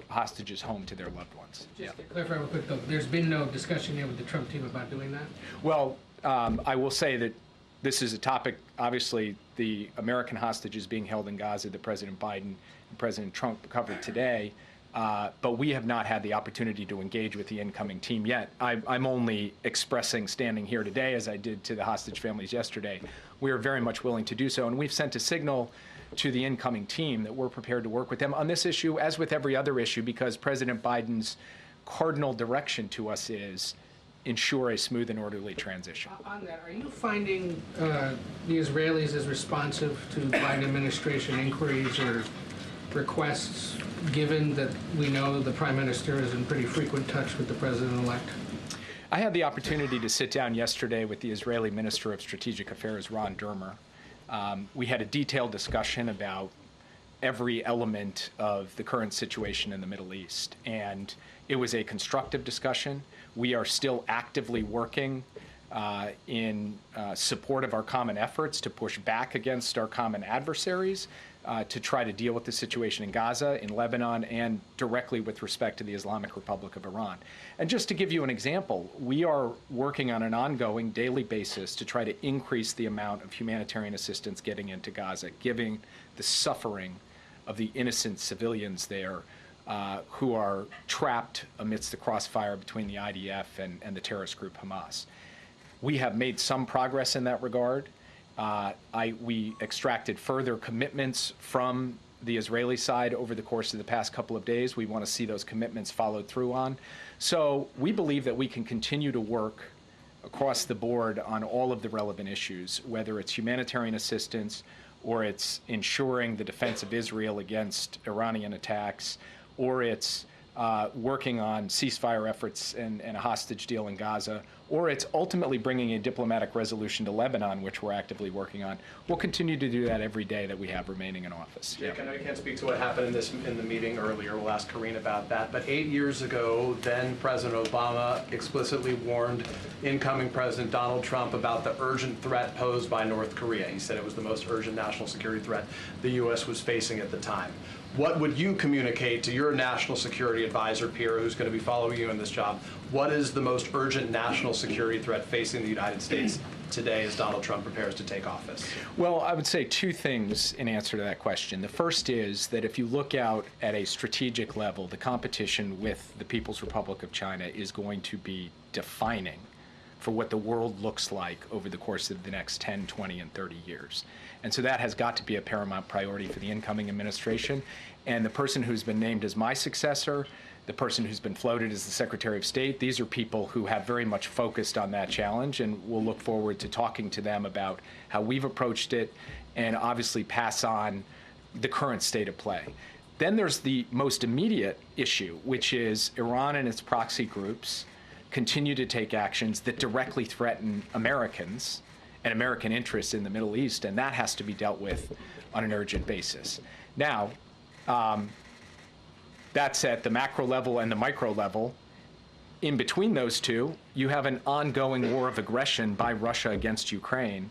hostages home to their loved ones. Just to clarify real quick, though, there's been no discussion yet with the Trump team about doing that? Well, I will say that this is a topic, obviously, the American hostages being held in Gaza that President Biden and President Trump covered today, but we have not had the opportunity to engage with the incoming team yet. I'm only expressing, standing here today, as I did to the hostage families yesterday, we are very much willing to do so, and we've sent a signal to the incoming team that we're prepared to work with them on this issue, as with every other issue, because President Biden's cardinal direction to us is ensure a smooth and orderly transition. On that, are you finding the Israelis as responsive to Biden administration inquiries or requests, given that we know the Prime Minister is in pretty frequent touch with the President-elect? I had the opportunity to sit down yesterday with the Israeli Minister of Strategic Affairs, Ron Dermer. We had a detailed discussion about every element of the current situation in the Middle East, and it was a constructive discussion. We are still actively working in support of our common efforts to push back against our common adversaries, to try to deal with the situation in Gaza, in Lebanon, and directly with respect to the Islamic Republic of Iran. And just to give you an example, we are working on an ongoing daily basis to try to increase the amount of humanitarian assistance getting into Gaza, given the suffering of the innocent civilians there who are trapped amidst the crossfire between the IDF and the terrorist group Hamas. We have made some progress in that regard. We extracted further commitments from the Israeli side over the course of the past couple of days. We want to see those commitments followed through on. So we believe that we can continue to work across the board on all of the relevant issues, whether it's humanitarian assistance or it's ensuring the defense of Israel against Iranian attacks, or it's working on ceasefire efforts and a hostage deal in Gaza, or it's ultimately bringing a diplomatic resolution to Lebanon, which we're actively working on. We'll continue to do that every day that we have remaining in office. Jake, I know you can't speak to what happened in the meeting earlier. We'll ask Karine about that. But 8 years ago, then President Obama explicitly warned incoming President Donald Trump about the urgent threat posed by North Korea. He said it was the most urgent national security threat the U.S. was facing at the time. What would you communicate to your national security advisor, Pierre, who's going to be following you in this job? What is the most urgent national security threat facing the United States today as Donald Trump prepares to take office? Well, I would say two things in answer to that question. The first is that if you look out at a strategic level, the competition with the People's Republic of China is going to be defining for what the world looks like over the course of the next 10, 20, and 30 years. And so that has got to be a paramount priority for the incoming administration. And the person who's been named as my successor, the person who's been floated as the Secretary of State, these are people who have very much focused on that challenge, and we'll look forward to talking to them about how we've approached it and obviously pass on the current state of play. Then there's the most immediate issue, which is Iran and its proxy groups continue to take actions that directly threaten Americans and American interests in the Middle East, and that has to be dealt with on an urgent basis. Now, that's at the macro level and the micro level. In between those two, you have an ongoing war of aggression by Russia against Ukraine,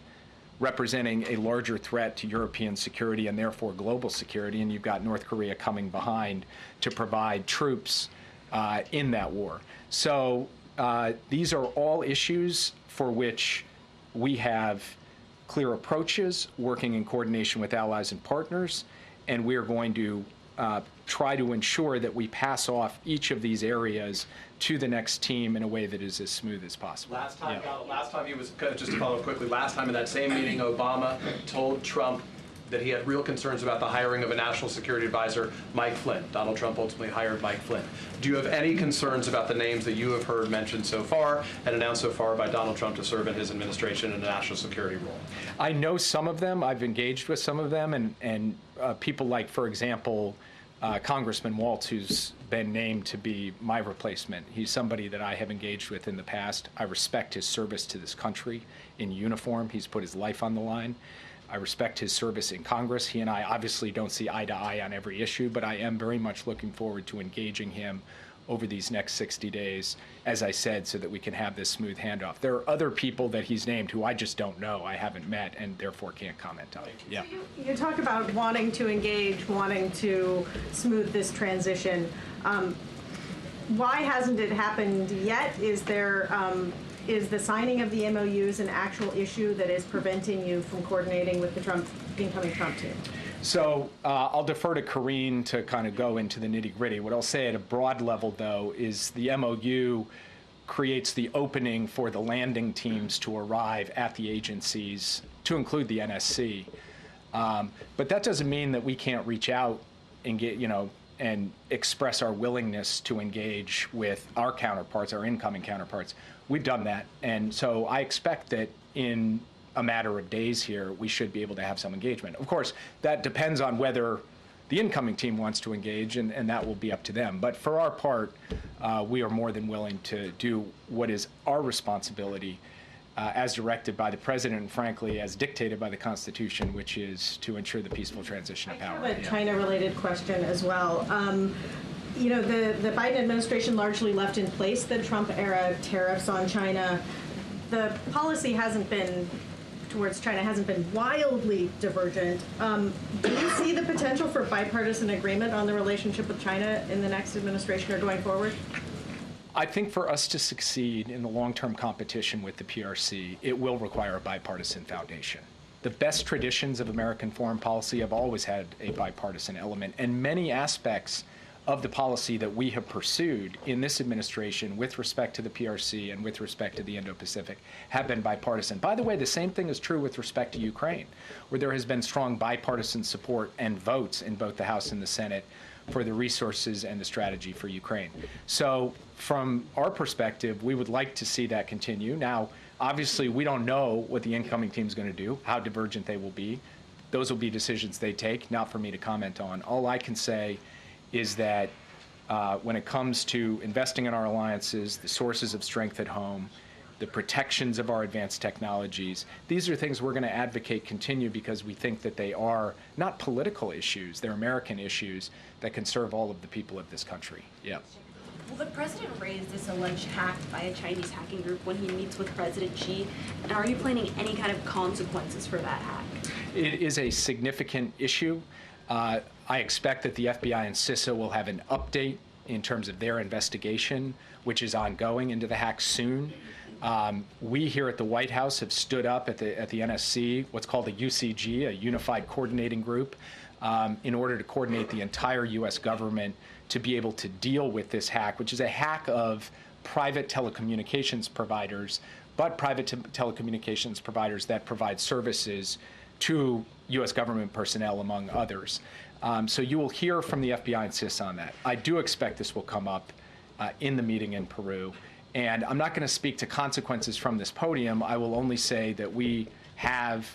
representing a larger threat to European security and therefore global security, and you've got North Korea coming behind to provide troops in that war. So these are all issues for which we have clear approaches, working in coordination with allies and partners, and we're going to try to ensure that we pass off each of these areas to the next team in a way that is as smooth as possible. Last time he was, just to follow up quickly, last time in that same meeting, Obama told Trump that he had real concerns about the hiring of a national security advisor, Mike Flynn. Donald Trump ultimately hired Mike Flynn. Do you have any concerns about the names that you have heard mentioned so far and announced so far by Donald Trump to serve in his administration in a national security role? I know some of them. I've engaged with some of them, and people like, for example, Congressman Waltz, who's been named to be my replacement. He's somebody that I have engaged with in the past. I respect his service to this country in uniform. He's put his life on the line. I respect his service in Congress. He and I obviously don't see eye to eye on every issue, but I am very much looking forward to engaging him over these next 60 days, as I said, so that we can have this smooth handoff. There are other people that he's named who I just don't know, I haven't met, and therefore can't comment on. Yeah. So you talk about wanting to engage, wanting to smooth this transition. Why hasn't it happened yet? Is is the signing of the MOUs an actual issue that is preventing you from coordinating with the incoming Trump team? So I'll defer to Karine to kind of go into the nitty-gritty. What I'll say at a broad level, though, is the MOU creates the opening for the landing teams to arrive at the agencies, to include the NSC. But that doesn't mean that we can't reach out and get, and express our willingness to engage with our counterparts, our incoming counterparts. We've done that, and so I expect that in a matter of days here, we should be able to have some engagement. Of course, that depends on whether the incoming team wants to engage, and that will be up to them. But for our part, we are more than willing to do what is our responsibility as directed by the President and, frankly, as dictated by the Constitution, which is to ensure the peaceful transition of power. I have a China-related question as well. The Biden administration largely left in place the Trump-era tariffs on China. The policy towards China hasn't been wildly divergent. Do you see the potential for bipartisan agreement on the relationship with China in the next administration or going forward? I think for us to succeed in the long-term competition with the PRC, it will require a bipartisan foundation. The best traditions of American foreign policy have always had a bipartisan element, and many aspects of the policy that we have pursued in this administration with respect to the PRC and with respect to the Indo-Pacific have been bipartisan. By the way, the same thing is true with respect to Ukraine, where there has been strong bipartisan support and votes in both the House and the Senate for the resources and the strategy for Ukraine. So from our perspective, we would like to see that continue. Now, obviously, we don't know what the incoming team is going to do, how divergent they will be. Those will be decisions they take, not for me to comment on. All I can say is that when it comes to investing in our alliances, the sources of strength at home, the protections of our advanced technologies, these are things we're going to advocate continue because we think that they are not political issues, they're American issues that can serve all of the people of this country. Yeah. Will the president raise this alleged hack by a Chinese hacking group when he meets with President Xi? And are you planning any kind of consequences for that hack? It is a significant issue. I expect that the FBI and CISA will have an update in terms of their investigation, which is ongoing, into the hack soon. We here at the White House have stood up at the NSC, what's called a UCG, a Unified Coordinating Group, in order to coordinate the entire U.S. government to be able to deal with this hack, which is a hack of private telecommunications providers, but private telecommunications providers that provide services to U.S. government personnel, among others. So you will hear from the FBI and CISA on that. I do expect this will come up in the meeting in Peru. And I'm not going to speak to consequences from this podium. I will only say that we have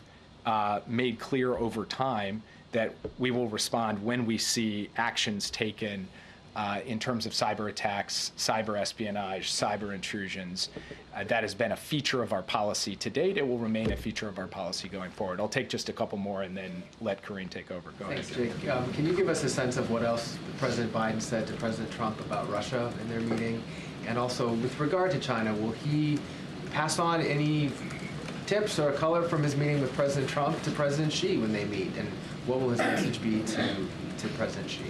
made clear over time that we will respond when we see actions taken in terms of cyber attacks, cyber espionage, cyber intrusions. That has been a feature of our policy to date. It will remain a feature of our policy going forward. I'll take just a couple more and then let Karine take over. Go ahead. Thanks, Jake. Can you give us a sense of what else President Biden said to President Trump about Russia in their meeting? And also, with regard to China, will he pass on any tips or color from his meeting with President Trump to President Xi when they meet? And what will his message be to President Xi?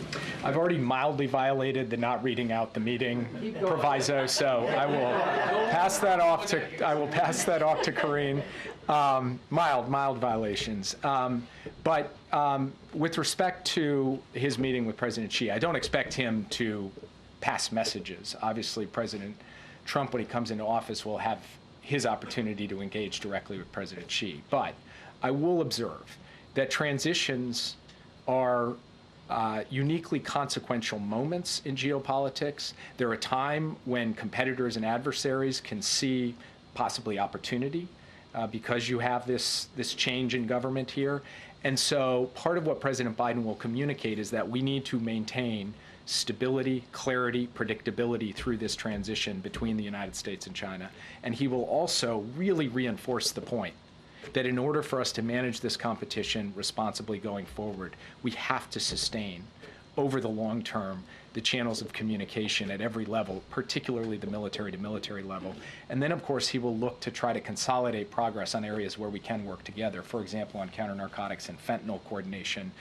I've already mildly violated the not reading out the meeting proviso, so I will pass that off to Karine. Mild violations. But with respect to his meeting with President Xi, I don't expect him to pass messages. Obviously, President Trump, when he comes into office, will have his opportunity to engage directly with President Xi. But I will observe that transitions are uniquely consequential moments in geopolitics. They're a time when competitors and adversaries can see possibly opportunity because you have this change in government here. And so part of what President Biden will communicate is that we need to maintain stability, clarity, predictability through this transition between the United States and China. And he will also really reinforce the point that in order for us to manage this competition responsibly going forward, we have to sustain over the long term the channels of communication at every level, particularly the military to military level. And then, of course, he will look to try to consolidate progress on areas where we can work together, for example, on counter-narcotics and fentanyl coordination,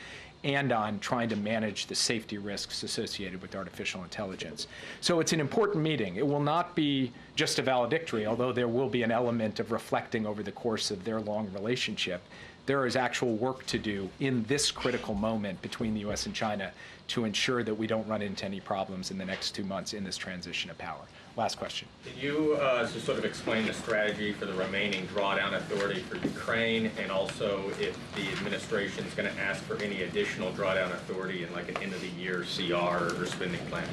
and on trying to manage the safety risks associated with artificial intelligence. So it's an important meeting. It will not be just a valedictory, although there will be an element of reflecting over the course of their long relationship. There is actual work to do in this critical moment between the U.S. and China to ensure that we don't run into any problems in the next 2 months in this transition of power. Last question. Can you just sort of explain the strategy for the remaining drawdown authority for Ukraine, and also if the administration is going to ask for any additional drawdown authority in like an end-of-the-year CR or spending plan?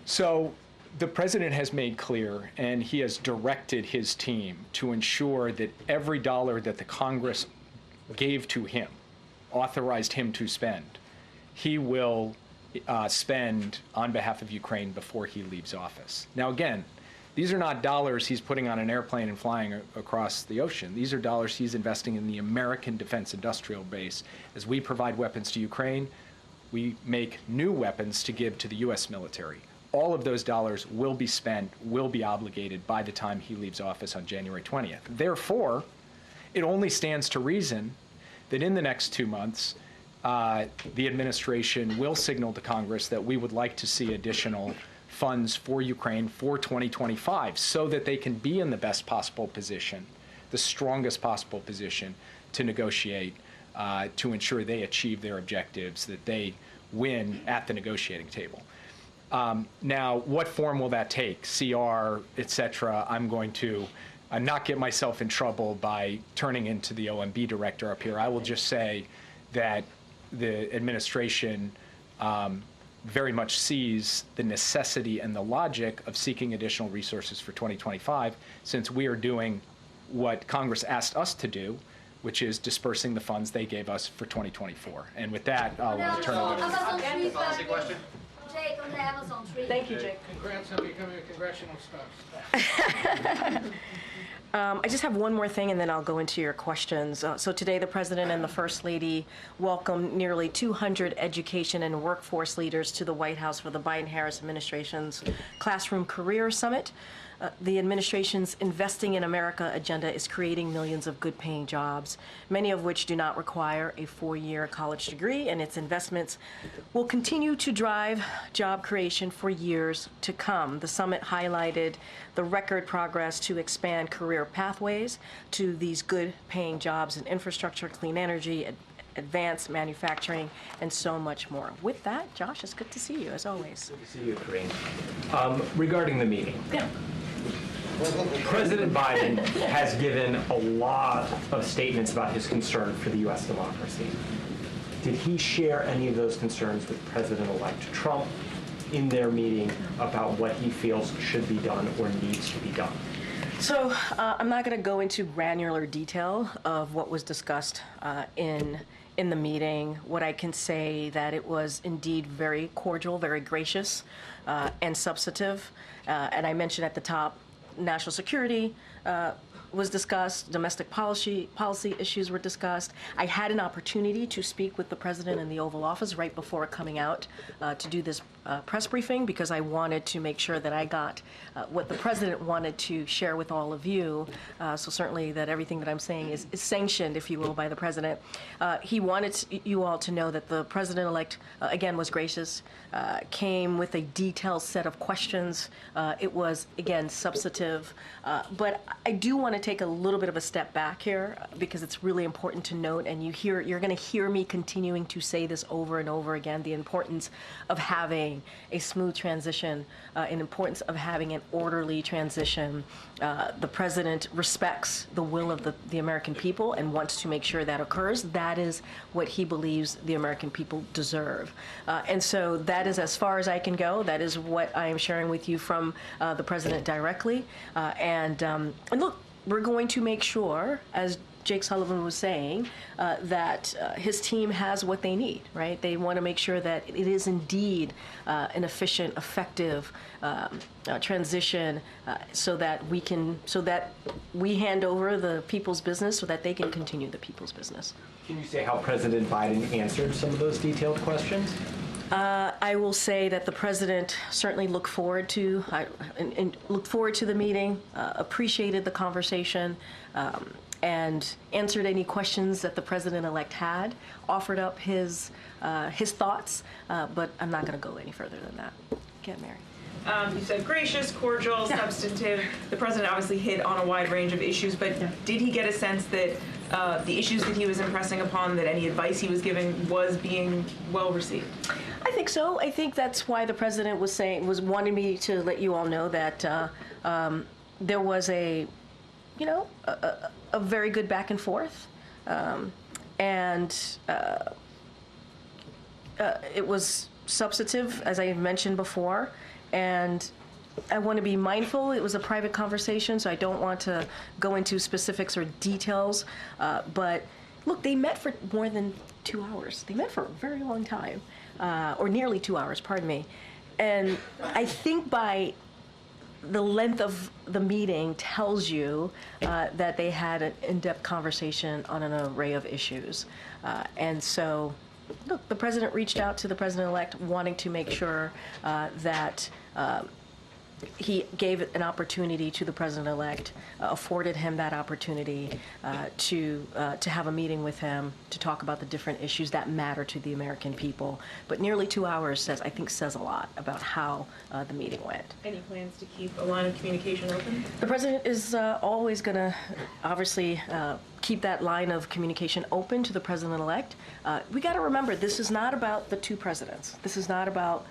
So the president has made clear, and he has directed his team to ensure that every dollar that the Congress gave to him, authorized him to spend, he will spend on behalf of Ukraine before he leaves office. Now, again, these are not dollars he's putting on an airplane and flying across the ocean. These are dollars he's investing in the American defense industrial base. As we provide weapons to Ukraine, we make new weapons to give to the U.S. military. All of those dollars will be spent, will be obligated by the time he leaves office on January 20th. Therefore, it only stands to reason that in the next 2 months, the administration will signal to Congress that we would like to see additional funds for Ukraine for 2025 so that they can be in the best possible position, the strongest possible position to negotiate, to ensure they achieve their objectives, that they win at the negotiating table. Now, what form will that take? CR, et cetera. I'm going to not get myself in trouble by turning into the OMB director up here. I will just say that the administration very much sees the necessity and the logic of seeking additional resources for 2025, since we are doing what Congress asked us to do, which is dispersing the funds they gave us for 2024. And with that, I'll turn it over. Policy question? Jake on the Amazon tree. Thank you, Jake. Congrats on becoming a congressional spouse. I just have one more thing, and then I'll go into your questions. So today, the President and the First Lady welcomed nearly 200 education and workforce leaders to the White House for the Biden-Harris administration's Classroom Career Summit. The administration's Investing in America agenda is creating millions of good-paying jobs, many of which do not require a 4-year college degree, and its investments will continue to drive job creation for years to come. The summit highlighted the record progress to expand career pathways to these good-paying jobs in infrastructure, clean energy, advanced manufacturing, and so much more. With that, Josh, it's good to see you, as always. Good to see you, Karine. Regarding the meeting. Yeah. President Biden has given a lot of statements about his concern for the U.S. democracy. Did he share any of those concerns with President-elect Trump in their meeting about what he feels should be done or needs to be done? So I'm not going to go into granular detail of what was discussed in the meeting. What I can say that it was indeed very cordial, very gracious, and substantive. And I mentioned at the top, national security was discussed, domestic policy issues were discussed. I had an opportunity to speak with the president in the Oval Office right before coming out to do this press briefing, because I wanted to make sure that I got what the president wanted to share with all of you. So certainly that everything that I'm saying is sanctioned, if you will, by the president. He wanted you all to know that the president-elect, again, was gracious, came with a detailed set of questions. It was, again, substantive. But I do want to take a little bit of a step back here, because it's really important to note, and you're going to hear me continuing to say this over and over again, the importance of having a smooth transition, an importance of having an orderly transition. The president respects the will of the American people and wants to make sure that occurs. That is what he believes the American people deserve. And so that is as far as I can go. That is what I am sharing with you from the president directly. And look, we're going to make sure, as Jake Sullivan was saying, that his team has what they need, right? They want to make sure that it is indeed an efficient, effective transition, so that we hand over the people's business so that they can continue the people's business. Can you say how President Biden answered some of those detailed questions? I will say that the president certainly looked forward to the meeting, appreciated the conversation, and answered any questions that the president-elect had, offered up his thoughts, but I'm not going to go any further than that. Get Mary. You said gracious, cordial, substantive. The president obviously hit on a wide range of issues, but did he get a sense that the issues that he was impressing upon, that any advice he was giving was being well received? I think so. I think that's why the president was wanting me to let you all know that there was a very good back and forth, and it was substantive, as I mentioned before, and I want to be mindful. It was a private conversation, so I don't want to go into specifics or details, but look, they met for more than 2 hours. They met for a very long time, or nearly 2 hours, pardon me. And I think by the length of the meeting tells you that they had an in-depth conversation on an array of issues. And so, look, the president reached out to the president-elect wanting to make sure that he gave an opportunity to the president-elect, afforded him that opportunity to have a meeting with him to talk about the different issues that matter to the American people. But nearly 2 hours says a lot about how the meeting went. Any plans to keep a line of communication open? The president is always going to, obviously, keep that line of communication open to the president-elect. We got to remember, this is not about the two presidents. This is not about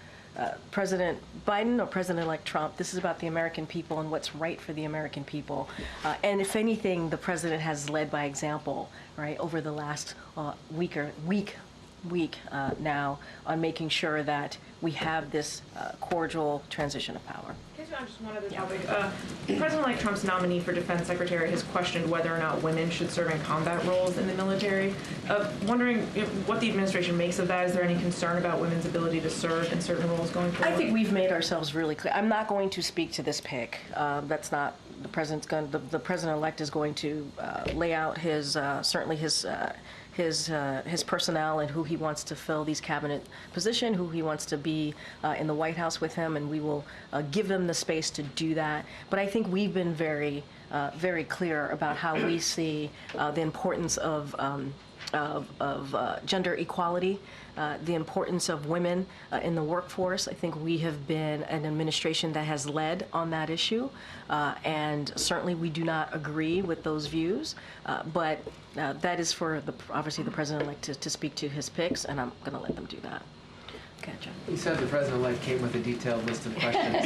President Biden or President-elect Trump. This is about the American people and what's right for the American people. And if anything, the president has led by example, right, over the last week now on making sure that we have this cordial transition of power. On just one other topic. President-elect Trump's nominee for defense secretary has questioned whether or not women should serve in combat roles in the military. Wondering what the administration makes of that. Is there any concern about women's ability to serve in certain roles going forward? I think we've made ourselves really clear. I'm not going to speak to this pick. That's not the president's going. The president-elect is going to lay out his certainly his personnel and who he wants to fill these cabinet positions, who he wants to be in the White House with him, and we will give them the space to do that. But I think we've been very clear about how we see the importance of gender equality, the importance of women in the workforce. I think we have been an administration that has led on that issue, and certainly we do not agree with those views, but that is for obviously the president-elect to speak to his picks, and I'm going to let them do that. Okay, John. You said the president-elect came with a detailed list of questions.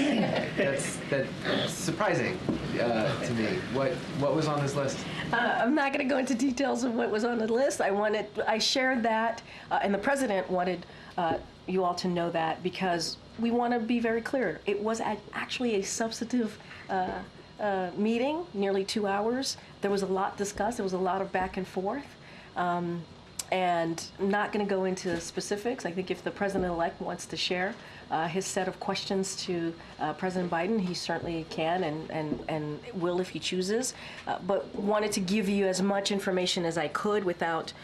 That's surprising to me. What was on his list? I'm not going to go into details of what was on the list. I shared that, and the president wanted you all to know that because we want to be very clear. It was actually a substantive meeting, nearly 2 hours. There was a lot discussed. There was a lot of back and forth. And I'm not going to go into specifics. I think if the president-elect wants to share his set of questions to President Biden, he certainly can and will if he chooses. But wanted to give you as much information as I could without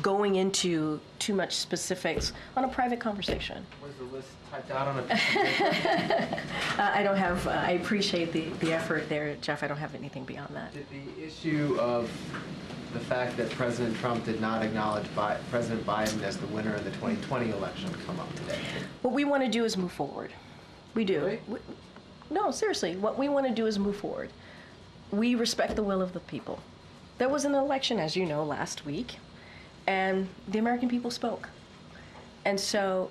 going into too much specifics on a private conversation. Was the list typed out on a piece of paper? I don't have. I appreciate the effort there, Jeff. I don't have anything beyond that. Did the issue of the fact that President Trump did not acknowledge President Biden as the winner of the 2020 election come up today? What we want to do is move forward. We do. Really? No, seriously. What we want to do is move forward. We respect the will of the people. There was an election, as you know, last week, and the American people spoke. And so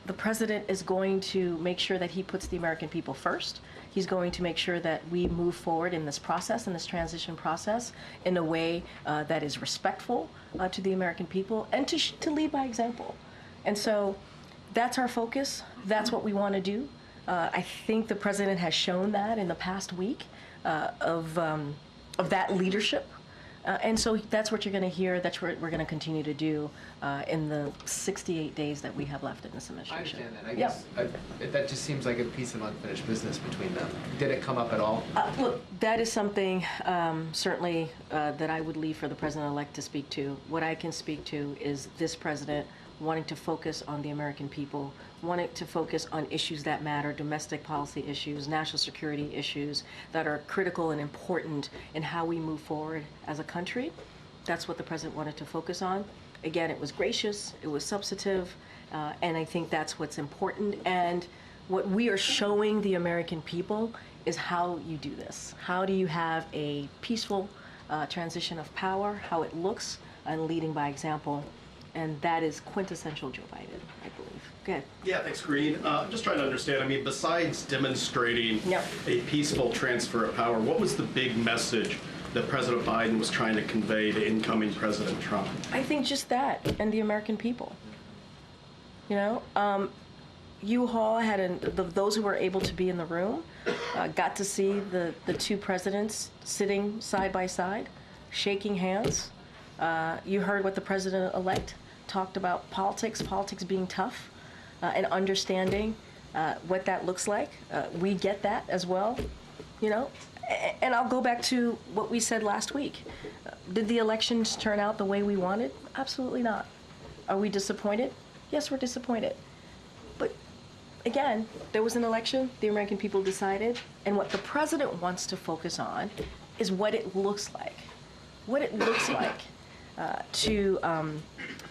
the president is going to make sure that he puts the American people first. He's going to make sure that we move forward in this process, in this transition process, in a way that is respectful to the American people and to lead by example. And so that's our focus. That's what we want to do. I think the president has shown that in the past week of that leadership. And so that's what you're going to hear. That's what we're going to continue to do in the 68 days that we have left in this administration. I understand that. I guess that just seems like a piece of unfinished business between them. Did it come up at all? Look, that is something certainly that I would leave for the president-elect to speak to. What I can speak to is this president wanting to focus on the American people, wanting to focus on issues that matter, domestic policy issues, national security issues that are critical and important in how we move forward as a country. That's what the president wanted to focus on. Again, it was gracious, it was substantive, and I think that's what's important. And what we are showing the American people is how you do this. How do you have a peaceful transition of power, how it looks, and leading by example. And that is quintessential Joe Biden, I believe. Go ahead. Yeah, thanks, Karine. I'm just trying to understand, I mean, besides demonstrating a peaceful transfer of power, what was the big message that President Biden was trying to convey to incoming President Trump? I think just that, and the American people. You know, you all had, those who were able to be in the room, got to see the two presidents sitting side by side, shaking hands. You heard what the president-elect talked about politics being tough, and understanding what that looks like. We get that as well, you know. And I'll go back to what we said last week. Did the elections turn out the way we wanted? Absolutely not. Are we disappointed? Yes, we're disappointed. But again, there was an election, the American people decided, and what the president wants to focus on is what it looks like. What it looks like.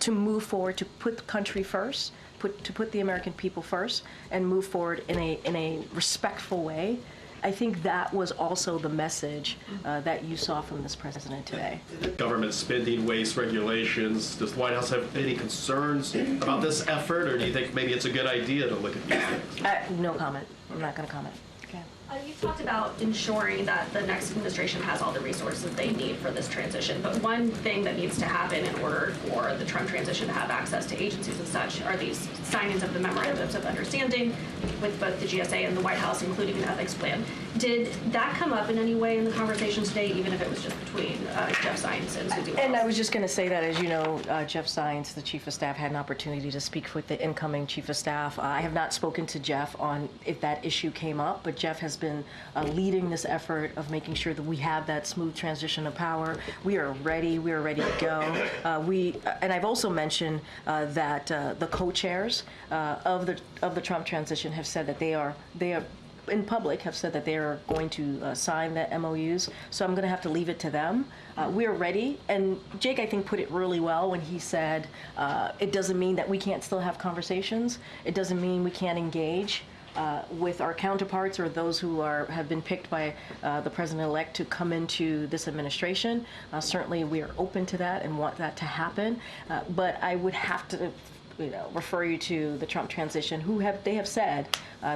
To move forward, to put the country first, to put the American people first, and move forward in a respectful way. I think that was also the message that you saw from this president today. Government spending, waste regulations. Does the White House have any concerns about this effort, or do you think maybe it's a good idea to look at these things? No comment. I'm not going to comment. You talked about ensuring that the next administration has all the resources they need for this transition, but one thing that needs to happen in order for the Trump transition to have access to agencies and such are these signings of the memorandums of understanding with both the GSA and the White House, including an ethics plan. Did that come up in any way in the conversation today, even if it was just between Jeff Zients and Susie Wiles? And I was just going to say that, as you know, Jeff Zients, the Chief of Staff, had an opportunity to speak with the incoming Chief of Staff. I have not spoken to Jeff on if that issue came up, but Jeff has been leading this effort of making sure that we have that smooth transition of power. We are ready. We are ready to go. And I've also mentioned that the co-chairs of the Trump transition have said that they are in public have said that they are going to sign the MOUs. So I'm going to have to leave it to them. We're ready. And Jake, I think, put it really well when he said it doesn't mean that we can't still have conversations. It doesn't mean we can't engage with our counterparts or those who have been picked by the president-elect to come into this administration. Certainly, we are open to that and want that to happen. But I would have to, refer you to the Trump transition, they have said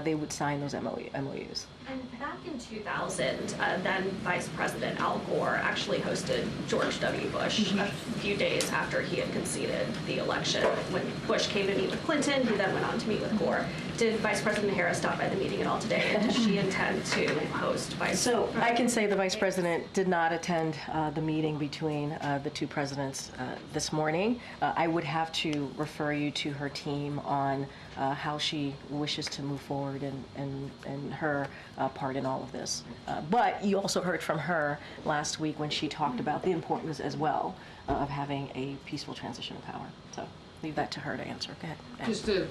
they would sign those MOUs. And back in 2000, then Vice President Al Gore actually hosted George W. Bush a few days after he had conceded the election. When Bush came to meet with Clinton, he then went on to meet with Gore. Did Vice President Harris stop by the meeting at all today? And does she intend to host Vice President? So I can say the Vice President did not attend the meeting between the two presidents this morning. I would have to refer you to her team on how she wishes to move forward and her part in all of this. But you also heard from her last week when she talked about the importance as well of having a peaceful transition of power. So leave that to her to answer. Go ahead. Just to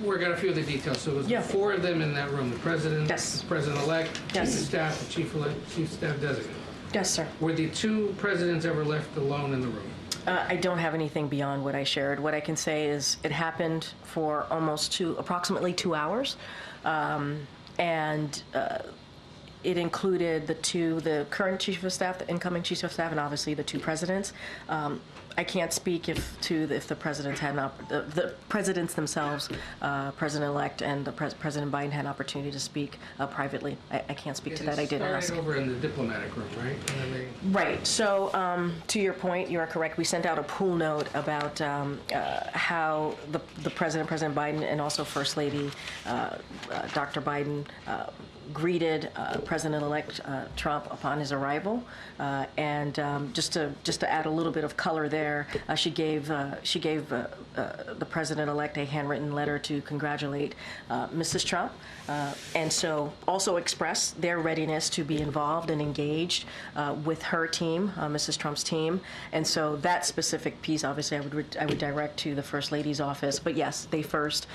work out a few of the details. So it was four of them in that room: the president, the president-elect, Chief of Staff, the Chief of Staff designate. Yes, sir. Were the two presidents ever left alone in the room? I don't have anything beyond what I shared. What I can say is it happened for approximately 2 hours, and it included the current Chief of Staff, the incoming Chief of Staff, and obviously the two presidents. I can't speak if the presidents had the presidents themselves, President-elect and President Biden had an opportunity to speak privately. I can't speak to that. I didn't ask. Over in the diplomatic room, right? Right. So to your point, you are correct. We sent out a pool note about how the President Biden, and also First Lady Dr. Biden greeted President-elect Trump upon his arrival, and just to add a little bit of color there, she gave the President-elect a handwritten letter to congratulate Mrs. Trump, and so also express their readiness to be involved and engaged with her team, Mrs. Trump's team, and so that specific piece, obviously, I would direct to the First Lady's office. But yes, they first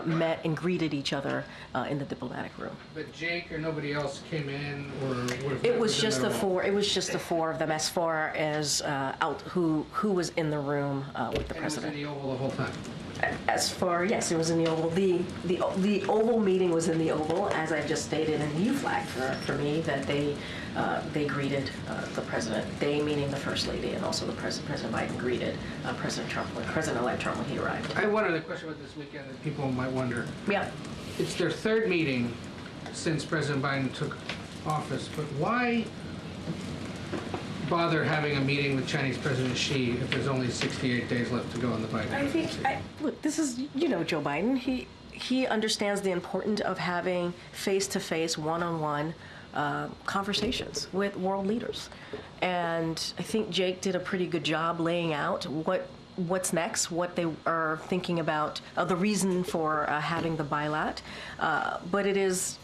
met and greeted each other in the diplomatic room. But Jake or nobody else came in, or it was just the four. It was just the four of them, as far as who was in the room with the president. It was in the Oval the whole time. As far, yes, it was in the Oval. The Oval meeting was in the Oval, as I just stated, and you flagged for me that they greeted the president. They meaning the First Lady, and also the President Biden greeted President-elect Trump when he arrived. I have one other question about this weekend that people might wonder. Yeah. It's their third meeting since President Biden took office, but why bother having a meeting with Chinese President Xi if there's only 68 days left to go on the Biden administration? Look, this is, Joe Biden. He understands the importance of having face-to-face, one-on-one conversations with world leaders, and I think Jake did a pretty good job laying out what's next, what they are thinking about, the reason for having the bilat. But it is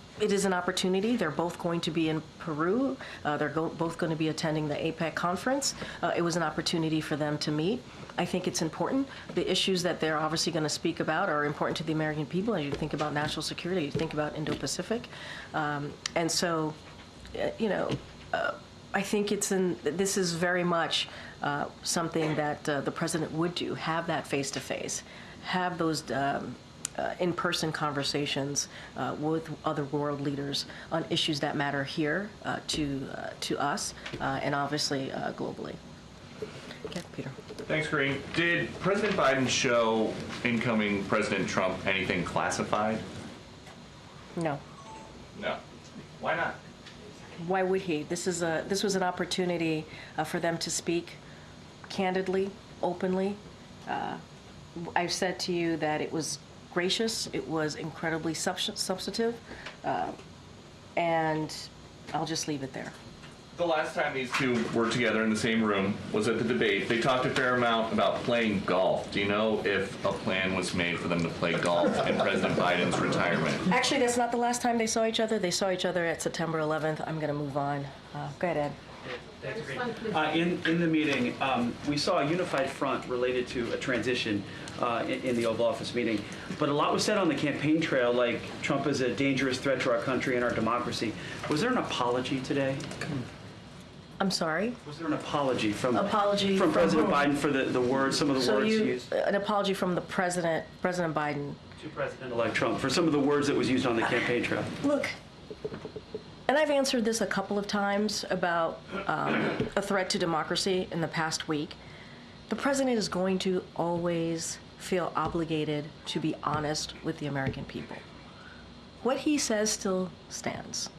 an opportunity. They're both going to be in Peru. They're both going to be attending the APEC conference. It was an opportunity for them to meet. I think it's important. The issues that they're obviously going to speak about are important to the American people. As you think about national security, you think about Indo-Pacific. And so, I think this is very much something that the president would do, have that face-to-face, have those in-person conversations with other world leaders on issues that matter here to us and obviously globally. Okay, Peter. Thanks, Karine. Did President Biden show incoming President Trump anything classified? No. No. Why not? Why would he? This was an opportunity for them to speak candidly, openly. I've said to you that it was gracious, it was incredibly substantive, and I'll just leave it there. The last time these two were together in the same room was at the debate. They talked a fair amount about playing golf. Do you know if a plan was made for them to play golf in President Biden's retirement? Actually, that's not the last time they saw each other. They saw each other at September 11th. I'm going to move on. Go ahead, Ed. In the meeting, we saw a unified front related to a transition in the Oval Office meeting. But a lot was said on the campaign trail, like Trump is a dangerous threat to our country and our democracy. Was there an apology today? I'm sorry? Was there an apology from President Biden for the words, some of the words used? An apology from the President Biden. To President-elect Trump for some of the words that was used on the campaign trail. Look, and I've answered this a couple of times about a threat to democracy in the past week. The president is going to always feel obligated to be honest with the American people. What he says still stands.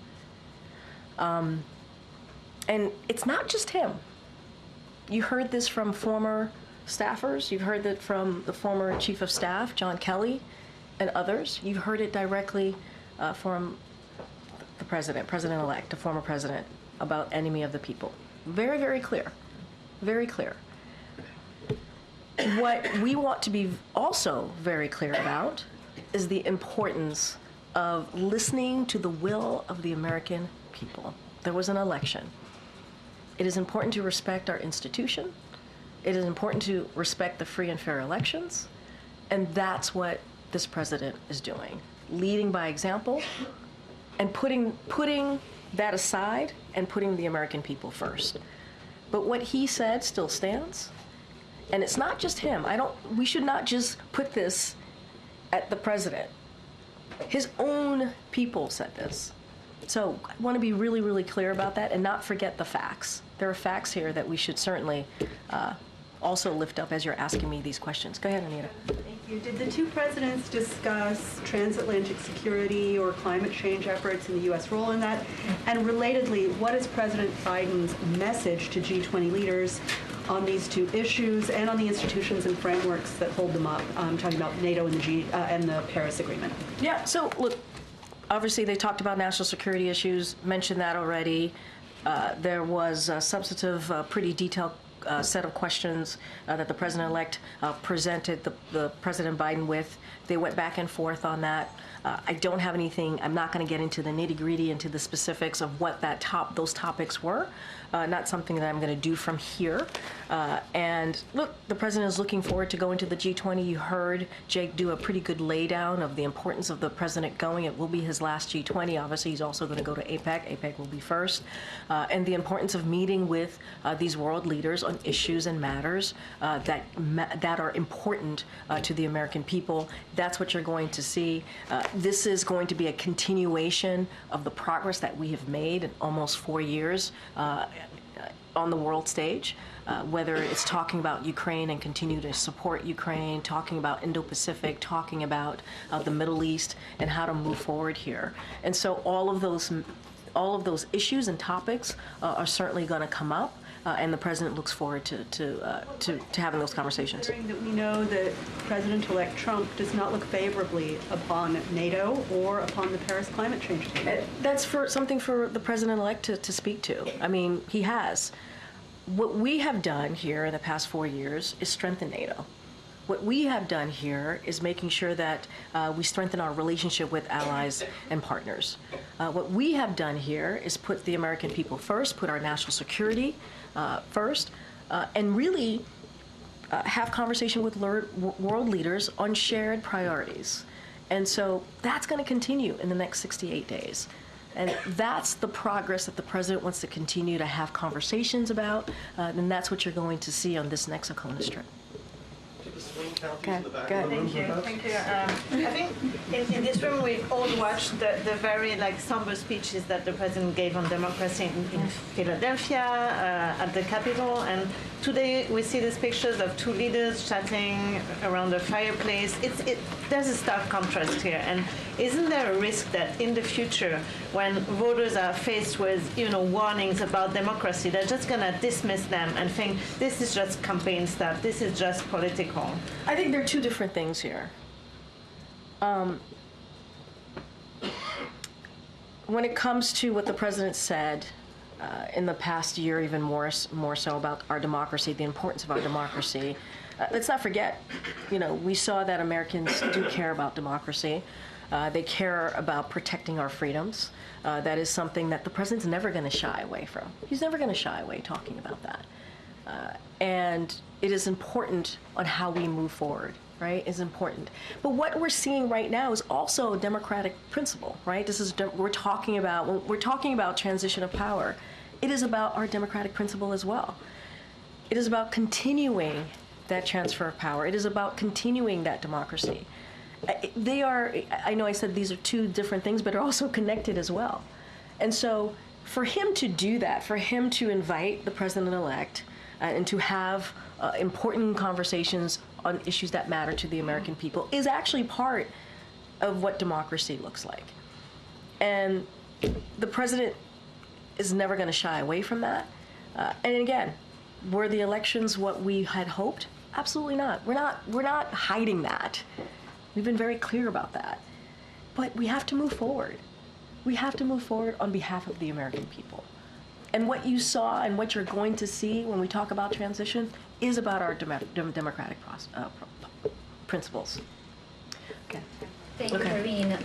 And it's not just him. You heard this from former staffers. You've heard that from the former chief of staff, John Kelly, and others. You've heard it directly from the president-elect, the former president, about enemy of the people. Very, very clear. Very clear. What we want to be also very clear about is the importance of listening to the will of the American people. There was an election. It is important to respect our institution. It is important to respect the free and fair elections. And that's what this president is doing, leading by example and putting that aside and putting the American people first. But what he said still stands. And it's not just him. We should not just put this at the president. His own people said this. So I want to be really, really clear about that and not forget the facts. There are facts here that we should certainly also lift up as you're asking me these questions. Go ahead, Anita. Thank you. Did the two presidents discuss transatlantic security or climate change efforts and the U.S. role in that? And relatedly, what is President Biden's message to G20 leaders on these two issues and on the institutions and frameworks that hold them up? I'm talking about NATO and the Paris Agreement. Yeah, so look, obviously they talked about national security issues, mentioned that already. There was a substantive, pretty detailed set of questions that the president-elect presented the President Biden with. They went back and forth on that. I don't have anything. I'm not going to get into the nitty-gritty, into the specifics of what those topics were. Not something that I'm going to do from here. And look, the president is looking forward to going to the G20. You heard Jake do a pretty good laydown of the importance of the president going. It will be his last G20. Obviously, he's also going to go to APEC. APEC will be first. And the importance of meeting with these world leaders on issues and matters that are important to the American people. That's what you're going to see. This is going to be a continuation of the progress that we have made in almost 4 years on the world stage, whether it's talking about Ukraine and continue to support Ukraine, talking about Indo-Pacific, talking about the Middle East and how to move forward here. And so all of those issues and topics are certainly going to come up. And the president looks forward to having those conversations. Considering that we know that President-elect Trump does not look favorably upon NATO or upon the Paris climate change agreement. That's something for the president-elect to speak to. I mean, he has. What we have done here in the past 4 years is strengthen NATO. What we have done here is making sure that we strengthen our relationship with allies and partners. What we have done here is put the American people first, put our national security first, and really have conversation with world leaders on shared priorities. And so that's going to continue in the next 68 days. And that's the progress that the president wants to continue to have conversations about, and that's what you're going to see on this next ACONUS trip. Thank you. Thank you. I think in this room we've all watched the very somber speeches that the president gave on democracy in Philadelphia at the Capitol, and today we see these pictures of two leaders chatting around a fireplace. There's a stark contrast here, and isn't there a risk that in the future, when voters are faced with warnings about democracy, they're just going to dismiss them and think this is just campaign stuff, this is just political? I think there are two different things here. When it comes to what the president said in the past year, even more so about our democracy, the importance of our democracy, let's not forget, we saw that Americans do care about democracy. They care about protecting our freedoms. That is something that the president's never going to shy away from. He's never going to shy away talking about that. And it is important on how we move forward, right? Is important. But what we're seeing right now is also a democratic principle, right? When we're talking about transition of power, it is about our democratic principle as well. It is about continuing that transfer of power. It is about continuing that democracy. I know I said these are two different things, but are also connected as well. And so for him to do that, for him to invite the president-elect and to have important conversations on issues that matter to the American people is actually part of what democracy looks like. And the president is never going to shy away from that. And again, were the elections what we had hoped? Absolutely not. We're not hiding that. We've been very clear about that. But we have to move forward. We have to move forward on behalf of the American people. And what you saw and what you're going to see when we talk about transition is about our democratic principles. Okay. Thank you, Karine.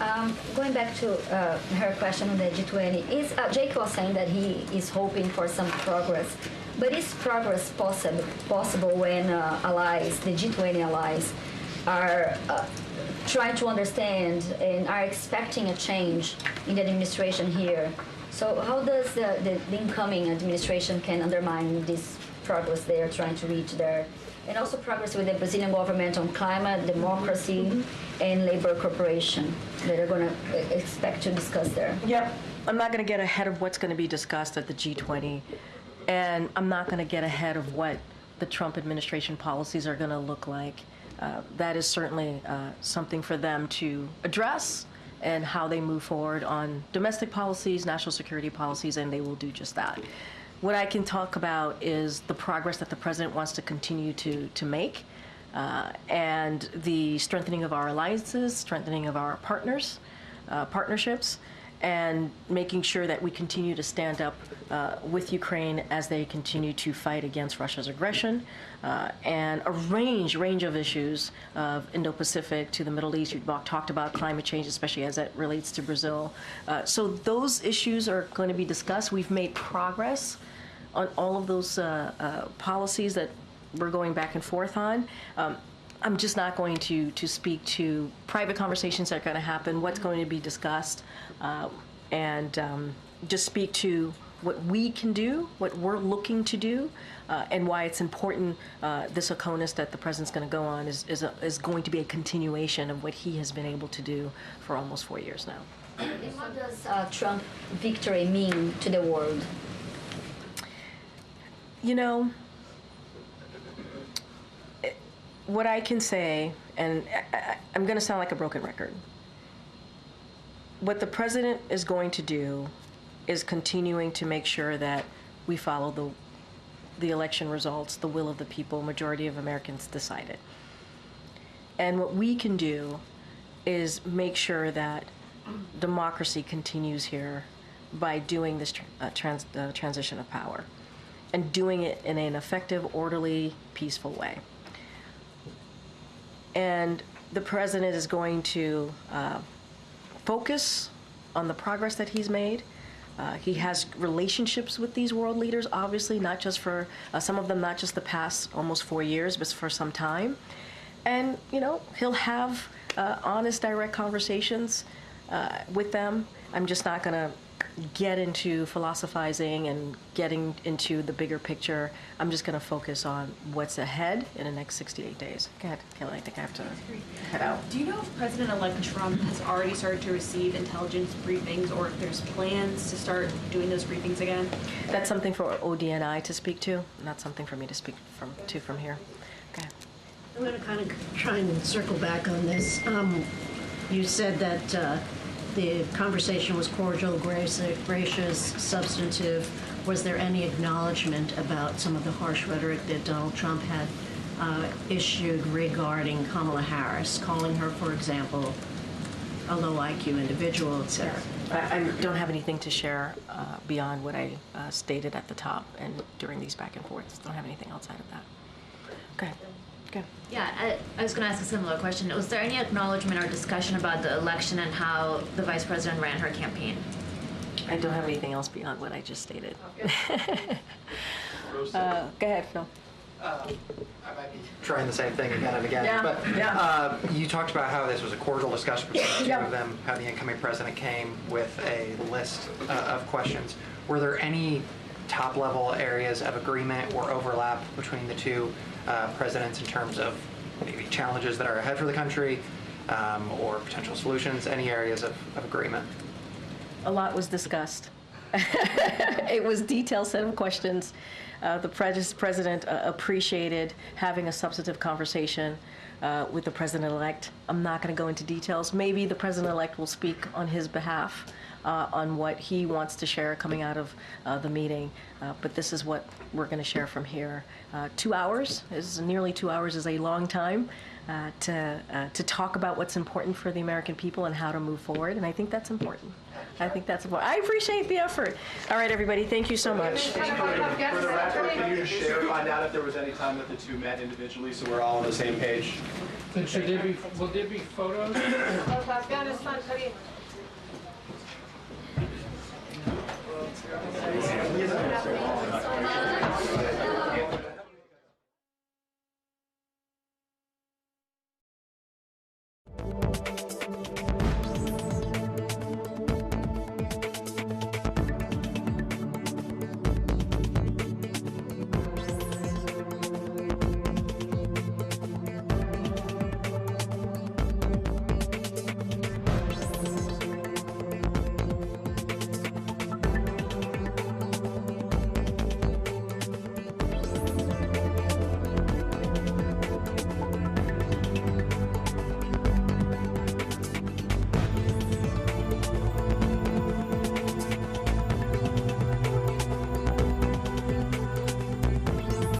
Going back to her question on the G20, Jake was saying that he is hoping for some progress. But is progress possible when allies, the G20 allies, are trying to understand and are expecting a change in the administration here? So how does the incoming administration can undermine this progress they are trying to reach there? And also progress with the Brazilian government on climate, democracy, and labor cooperation that are going to expect to discuss there. Yep. I'm not going to get ahead of what's going to be discussed at the G20, and I'm not going to get ahead of what the Trump administration policies are going to look like. That is certainly something for them to address, and how they move forward on domestic policies, national security policies, and they will do just that. What I can talk about is the progress that the president wants to continue to make, and the strengthening of our alliances, strengthening of our partnerships, and making sure that we continue to stand up with Ukraine as they continue to fight against Russia's aggression, and a range of issues of Indo-Pacific to the Middle East. You talked about climate change, especially as it relates to Brazil. So those issues are going to be discussed. We've made progress on all of those policies that we're going back and forth on. I'm just not going to speak to private conversations that are going to happen, what's going to be discussed, and just speak to what we can do, what we're looking to do, and why it's important. This ACONUS that the president's going to go on is going to be a continuation of what he has been able to do for almost 4 years now. And what does Trump victory mean to the world? You know, what I can say, and I'm going to sound like a broken record, what the president is going to do is continuing to make sure that we follow the election results, the will of the people. Majority of Americans decided. And what we can do is make sure that democracy continues here by doing this transition of power, and doing it in an effective, orderly, peaceful way. And the president is going to focus on the progress that he's made. He has relationships with these world leaders, obviously, not just for some of them, not just the past almost 4 years, but for some time. And, you know, he'll have honest, direct conversations with them. I'm just not going to get into philosophizing and getting into the bigger picture. I'm just going to focus on what's ahead in the next 68 days. Go ahead, Kelly. I think I have to head out. Do you know if President-elect Trump has already started to receive intelligence briefings, or if there's plans to start doing those briefings again? That's something for ODNI to speak to, not something for me to speak from here. Okay. I'm going to kind of try and circle back on this. You said that the conversation was cordial, gracious, substantive. Was there any acknowledgement about some of the harsh rhetoric that Donald Trump had issued regarding Kamala Harris, calling her, for example, a low IQ individual, et cetera? I don't have anything to share beyond what I stated at the top and during these back and forths. Don't have anything outside of that. Okay. Yeah, I was going to ask a similar question. Was there any acknowledgement or discussion about the election and how the vice president ran her campaign? I don't have anything else beyond what I just stated. Go ahead, Phil. I might be trying the same thing again and again. Yeah, but you talked about how this was a cordial discussion between the two of them, how the incoming president came with a list of questions. Were there any top-level areas of agreement or overlap between the two presidents in terms of maybe challenges that are ahead for the country or potential solutions? Any areas of agreement? A lot was discussed. It was a detailed set of questions. The president appreciated having a substantive conversation with the president-elect. I'm not going to go into details. Maybe the president-elect will speak on his behalf on what he wants to share coming out of the meeting. But this is what we're going to share from here. 2 hours nearly 2 hours is a long time to talk about what's important for the American people and how to move forward. And I think that's important. I appreciate the effort. All right, everybody, thank you so much. For the record, can you just find out if there was any time that the two met individually so we're all on the same page? Will there be photos? Afghanistan, Karine.